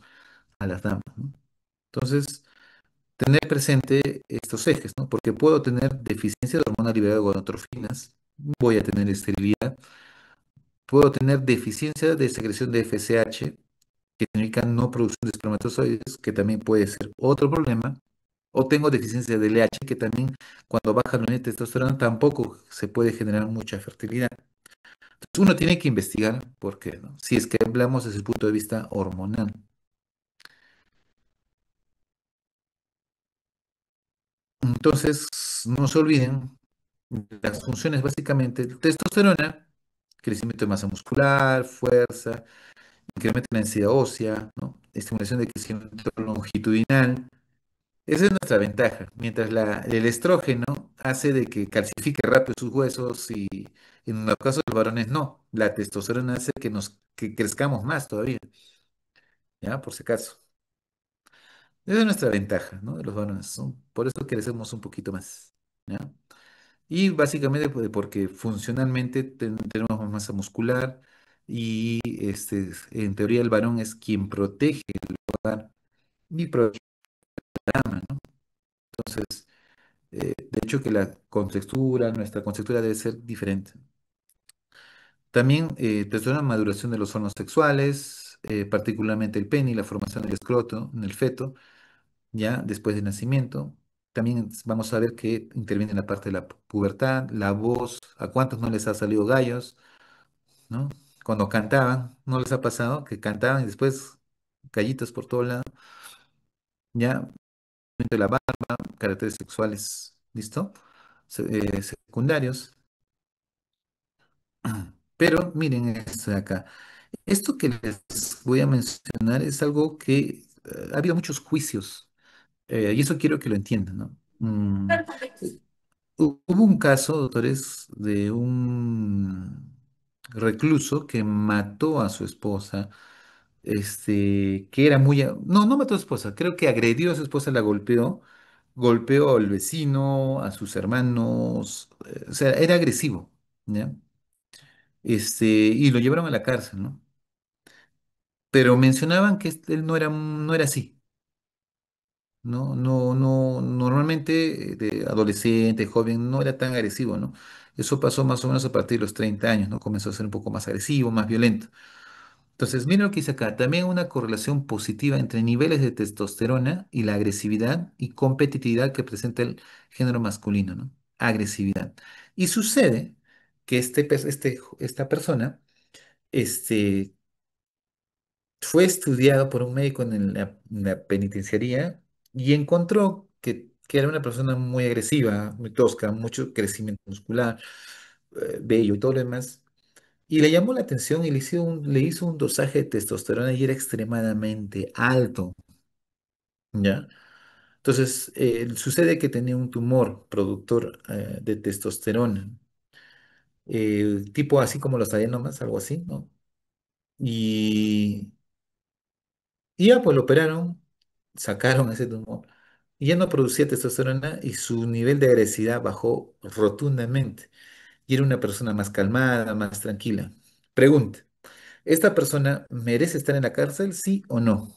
a las damas, ¿no? Entonces, tener presente estos ejes, ¿no? Porque puedo tener deficiencia de hormona liberada de gonadotrofinas, voy a tener esterilidad, puedo tener deficiencia de secreción de FSH, que significa no producción de espermatozoides, que también puede ser otro problema, o tengo deficiencia de LH, que también cuando baja el nivel de testosterona tampoco se puede generar mucha fertilidad. Entonces uno tiene que investigar por qué, ¿no? Si es que hablamos desde el punto de vista hormonal. Entonces, no se olviden las funciones básicamente, testosterona, crecimiento de masa muscular, fuerza, incremento de la densidad ósea, ¿no? Estimulación de crecimiento longitudinal. Esa es nuestra ventaja. Mientras el estrógeno hace de que calcifique rápido sus huesos y en los casos de los varones no. La testosterona hace que crezcamos más todavía, ¿ya? Por si acaso. Esa es nuestra ventaja, ¿no? De los varones. Por eso crecemos un poquito más, ¿ya? Y básicamente porque funcionalmente tenemos más masa muscular y en teoría el varón es quien protege el hogar y protege la dama, ¿no? Entonces, de hecho que nuestra contextura debe ser diferente. También testosterona maduración de los órganos sexuales, particularmente el pene y la formación del escroto en el feto, ya después del nacimiento. También vamos a ver que interviene en la parte de la pubertad, la voz, a cuántos no les ha salido gallos, ¿no? Cuando cantaban, ¿no les ha pasado? Que cantaban y después gallitos por todo lado, ya, de la barba, caracteres sexuales, ¿listo? Secundarios. Pero miren esto de acá. Esto que les voy a mencionar es algo que ha habido muchos juicios, y eso quiero que lo entiendan, ¿no? Hubo un caso, doctores, de un recluso que mató a su esposa, que era no, no mató a su esposa, creo que agredió a su esposa, la golpeó al vecino, a sus hermanos, o sea, era agresivo, ¿ya? Y lo llevaron a la cárcel, ¿no? Pero mencionaban que él no era así, ¿no? No, no, normalmente de adolescente, joven, no era tan agresivo, ¿no? Eso pasó más o menos a partir de los 30 años, ¿no? Comenzó a ser un poco más agresivo, más violento. Entonces, miren lo que dice acá, también una correlación positiva entre niveles de testosterona y la agresividad y competitividad que presenta el género masculino, ¿no? Agresividad. Y sucede que esta persona, este, fue estudiado por un médico en la penitenciaría y encontró que era una persona muy agresiva, muy tosca, mucho crecimiento muscular, bello y todo lo demás. Y le llamó la atención y le hizo un dosaje de testosterona y era extremadamente alto, ¿ya? Entonces, sucede que tenía un tumor productor de testosterona, tipo así como los adenomas, algo así, ¿no? Y Y ya pues lo operaron, sacaron ese tumor y ya no producía testosterona y su nivel de agresividad bajó rotundamente. Y era una persona más calmada, más tranquila. Pregunta, ¿esta persona merece estar en la cárcel, sí o no?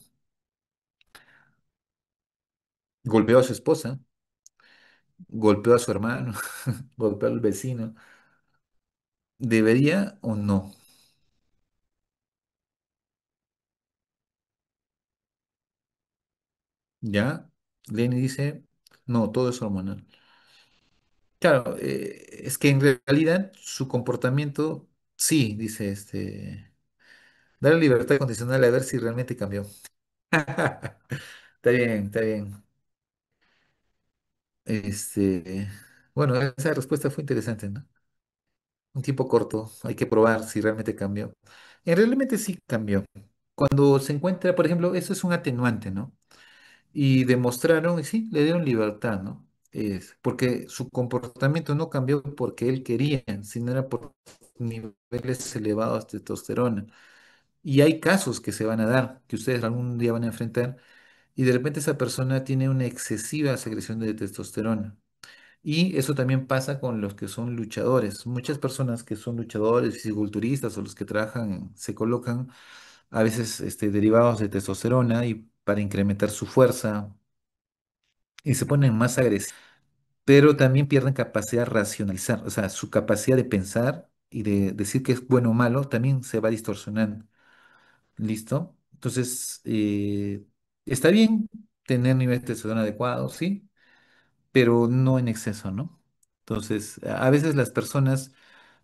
Golpeó a su esposa, golpeó a su hermano, golpeó al vecino. ¿Debería o no? ¿Ya? Lenny dice, no, todo es hormonal. Claro, es que en realidad su comportamiento, sí, dice Dar libertad condicional a ver si realmente cambió. Está bien, está bien. Este, bueno, esa respuesta fue interesante, ¿no? Un tiempo corto, hay que probar si realmente cambió. Realmente sí cambió. Cuando se encuentra, por ejemplo, eso es un atenuante, ¿no? Y demostraron, y sí, le dieron libertad, ¿no? Porque su comportamiento no cambió porque él quería, sino era por niveles elevados de testosterona. Y hay casos que se van a dar, que ustedes algún día van a enfrentar, y de repente esa persona tiene una excesiva secreción de testosterona. Y eso también pasa con los que son luchadores. Muchas personas que son luchadores, fisiculturistas o los que trabajan, se colocan a veces derivados de testosterona y para incrementar su fuerza y se ponen más agresivos, pero también pierden capacidad de racionalizar, o sea, su capacidad de pensar y de decir que es bueno o malo también se va distorsionando. ¿Listo? Entonces, está bien tener niveles de testosterona adecuados, sí, pero no en exceso, ¿no? Entonces, a veces las personas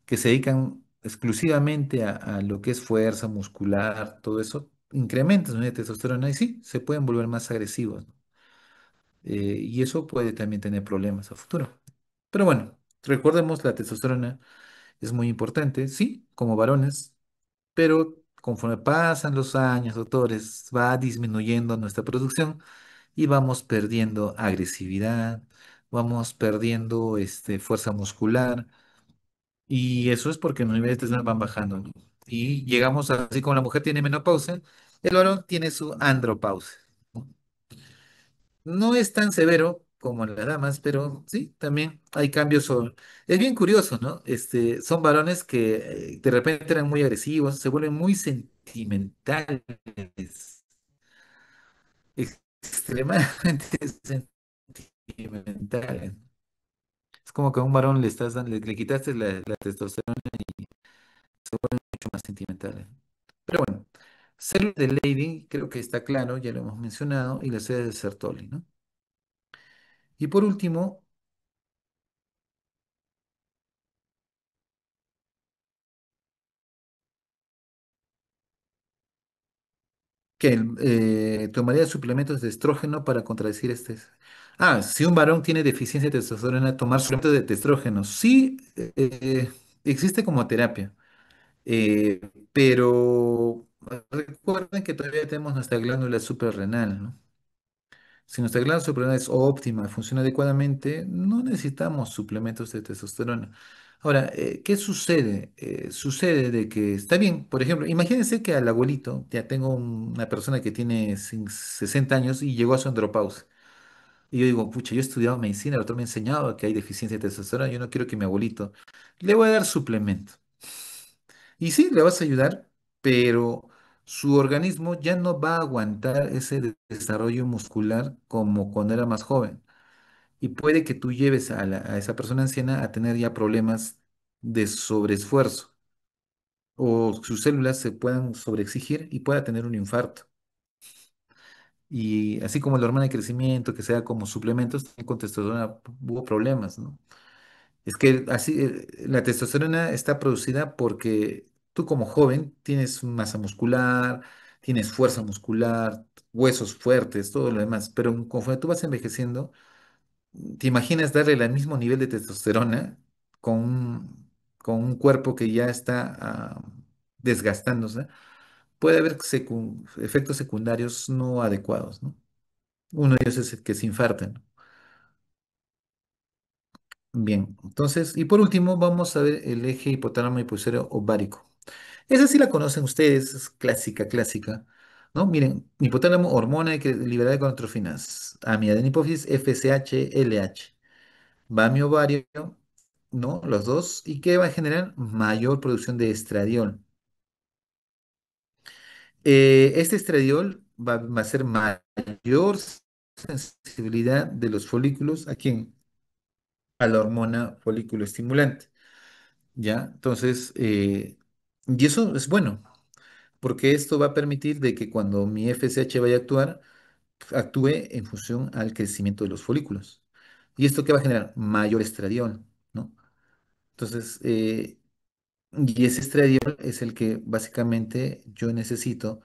que se dedican exclusivamente a lo que es fuerza muscular, todo eso, incrementan su nivel de testosterona y sí, se pueden volver más agresivos, ¿no? Y eso puede también tener problemas a futuro. Pero bueno, recordemos, la testosterona es muy importante, sí, como varones, pero conforme pasan los años, doctores, va disminuyendo nuestra producción y vamos perdiendo agresividad, vamos perdiendo fuerza muscular, y eso es porque los niveles de testosterona van bajando, ¿no? Y llegamos así como la mujer tiene menopausia, el varón tiene su andropausia, ¿no? No es tan severo como en las damas, pero sí, también hay cambios. Es bien curioso, ¿no? Son varones que de repente eran muy agresivos, se vuelven muy sentimentales, extremadamente sentimentales. Es como que a un varón le estás le quitaste la testosterona y se vuelven mucho más sentimentales. Pero bueno, células de Leydig creo que está claro, ya lo hemos mencionado, y la sede de Sertoli, ¿no? Y por último, que tomaría suplementos de estrógeno para contradecir este. Ah, si un varón tiene deficiencia de testosterona, tomar suplementos de estrógeno. Sí, existe como terapia, eh, pero recuerden que todavía tenemos nuestra glándula suprarrenal, ¿no? Si nuestra glándula suprarrenal es óptima, funciona adecuadamente, no necesitamos suplementos de testosterona. Ahora, ¿qué sucede? Sucede de que está bien, por ejemplo, imagínense que al abuelito, ya tengo una persona que tiene 60 años y llegó a su andropausia. Y yo digo, pucha, yo he estudiado medicina, el doctor me ha enseñado que hay deficiencia de testosterona, yo no quiero que mi abuelito le voy a dar suplemento. Y sí, le vas a ayudar, pero su organismo ya no va a aguantar ese desarrollo muscular como cuando era más joven. Y puede que tú lleves a esa persona anciana a tener ya problemas de sobreesfuerzo o sus células se puedan sobreexigir y pueda tener un infarto. Y así como la hormona de crecimiento, que sea como suplementos, también con testosterona hubo problemas, ¿no? Es que así, la testosterona está producida porque tú como joven tienes masa muscular, tienes fuerza muscular, huesos fuertes, todo lo demás, pero conforme tú vas envejeciendo, ¿te imaginas darle el mismo nivel de testosterona con un cuerpo que ya está desgastándose? Puede haber efectos secundarios no adecuados, ¿no? Uno de ellos es el que se infartan. Bien, entonces, y por último, vamos a ver el eje hipotálamo hipofisario ovárico. Esa sí la conocen ustedes, es clásica, clásica, ¿no? Miren, hipotálamo, hormona que liberada de gonadotrofinas, amiadina-hipófisis, FSH, LH. Va a mi ovario, ¿no? Los dos, ¿y qué va a generar? Mayor producción de estradiol. Este estradiol va a ser mayor sensibilidad de los folículos, ¿a quién? A la hormona folículo estimulante. ¿Ya? Entonces, y eso es bueno, porque esto va a permitir de que cuando mi FSH vaya a actuar, actúe en función al crecimiento de los folículos. ¿Y esto qué va a generar? Mayor estradiol, ¿no? Entonces, y ese estradiol es el que básicamente yo necesito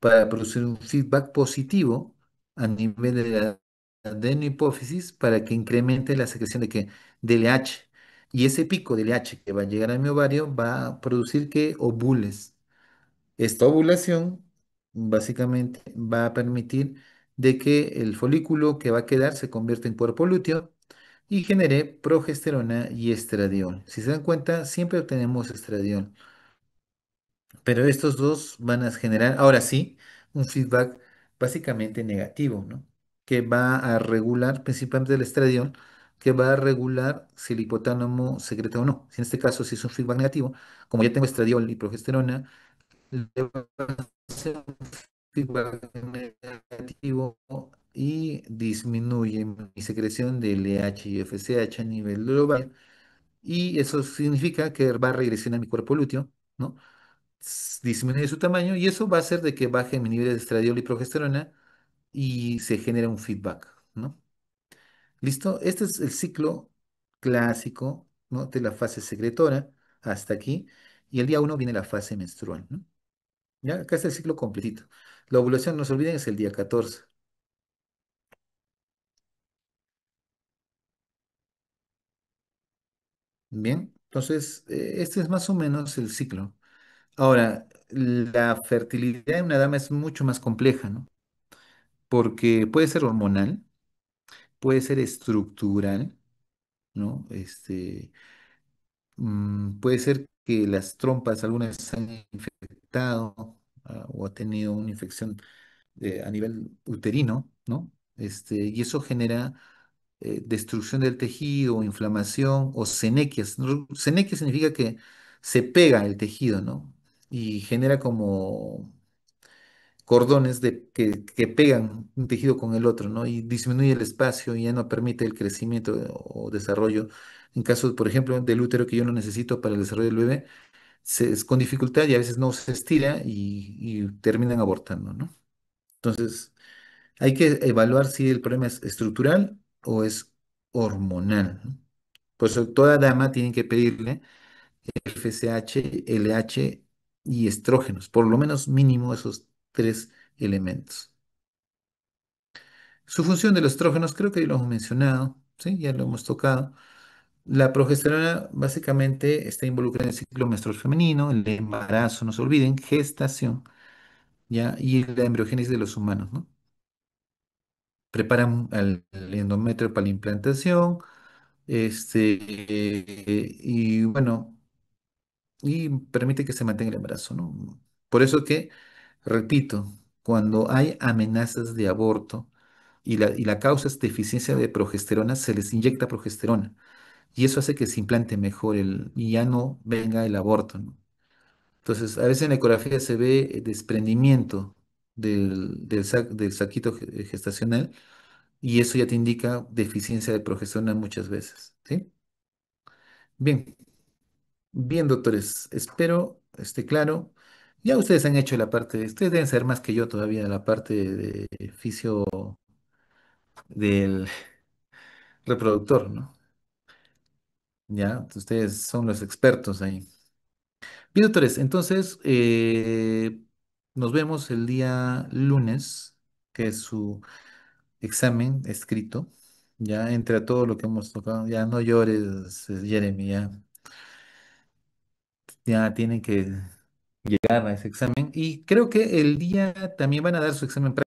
para producir un feedback positivo a nivel de la adenohipófisis para que incremente la secreción de que de LH. Y ese pico de LH que va a llegar a mi ovario va a producir que ovules. Esta ovulación básicamente va a permitir de que el folículo que va a quedar se convierta en cuerpo lúteo y genere progesterona y estradiol. Si se dan cuenta, siempre obtenemos estradiol. Pero estos dos van a generar, ahora sí, un feedback básicamente negativo, ¿no? Que va a regular, principalmente el estradiol, que va a regular si el hipotálamo secreta o no. Si en este caso, si es un feedback negativo, como ya tengo estradiol y progesterona, le va a hacer un feedback negativo y disminuye mi secreción de LH y FSH a nivel global. Y eso significa que va a regresar a mi cuerpo lúteo, ¿no? Disminuye su tamaño y eso va a hacer de que baje mi nivel de estradiol y progesterona y se genera un feedback, ¿no? ¿Listo? Este es el ciclo clásico, ¿no? De la fase secretora hasta aquí. Y el día uno viene la fase menstrual, ¿no? Ya, acá está el ciclo completito. La ovulación, no se olviden, es el día 14. Bien, entonces, este es más o menos el ciclo. Ahora, la fertilidad en una dama es mucho más compleja, ¿no? Porque puede ser hormonal, puede ser estructural, ¿no? Puede ser que las trompas alguna vez se han infectado o ha tenido una infección a nivel uterino, ¿no? Y eso genera destrucción del tejido, inflamación o senequias, ¿no? Senequia significa que se pega el tejido, ¿no? Y genera como cordones que pegan un tejido con el otro, ¿no? Y disminuye el espacio y ya no permite el crecimiento o desarrollo. En caso, por ejemplo, del útero que yo no necesito para el desarrollo del bebé, es con dificultad y a veces no se estira y terminan abortando, ¿no? Entonces, hay que evaluar si el problema es estructural o es hormonal, ¿no? Por eso toda dama tiene que pedirle FSH, LH y estrógenos, por lo menos mínimo esos tres elementos. Su función de los estrógenos, creo que ya lo hemos mencionado, ¿sí? Ya lo hemos tocado. La progesterona básicamente está involucrada en el ciclo menstrual femenino, el embarazo, no se olviden, gestación, ¿ya? Y la embriogénesis de los humanos, ¿no? Preparan al endometrio para la implantación, y bueno, y permite que se mantenga el embarazo, ¿no? Por eso que, repito, cuando hay amenazas de aborto y la causa es deficiencia de progesterona, se les inyecta progesterona y eso hace que se implante mejor y ya no venga el aborto, ¿no? Entonces, a veces en la ecografía se ve desprendimiento del saquito gestacional y eso ya te indica deficiencia de progesterona muchas veces, ¿sí? Bien, bien, doctores, espero esté claro. Ya ustedes han hecho la parte, ustedes deben saber más que yo todavía la parte de fisio del reproductor, ¿no? Ya, ustedes son los expertos ahí. Bien, doctores, entonces nos vemos el día lunes, que es su examen escrito. Ya entre a todo lo que hemos tocado, ya no llores, Jeremy, ya tienen que llegar a ese examen. Y creo que el día también van a dar su examen práctico.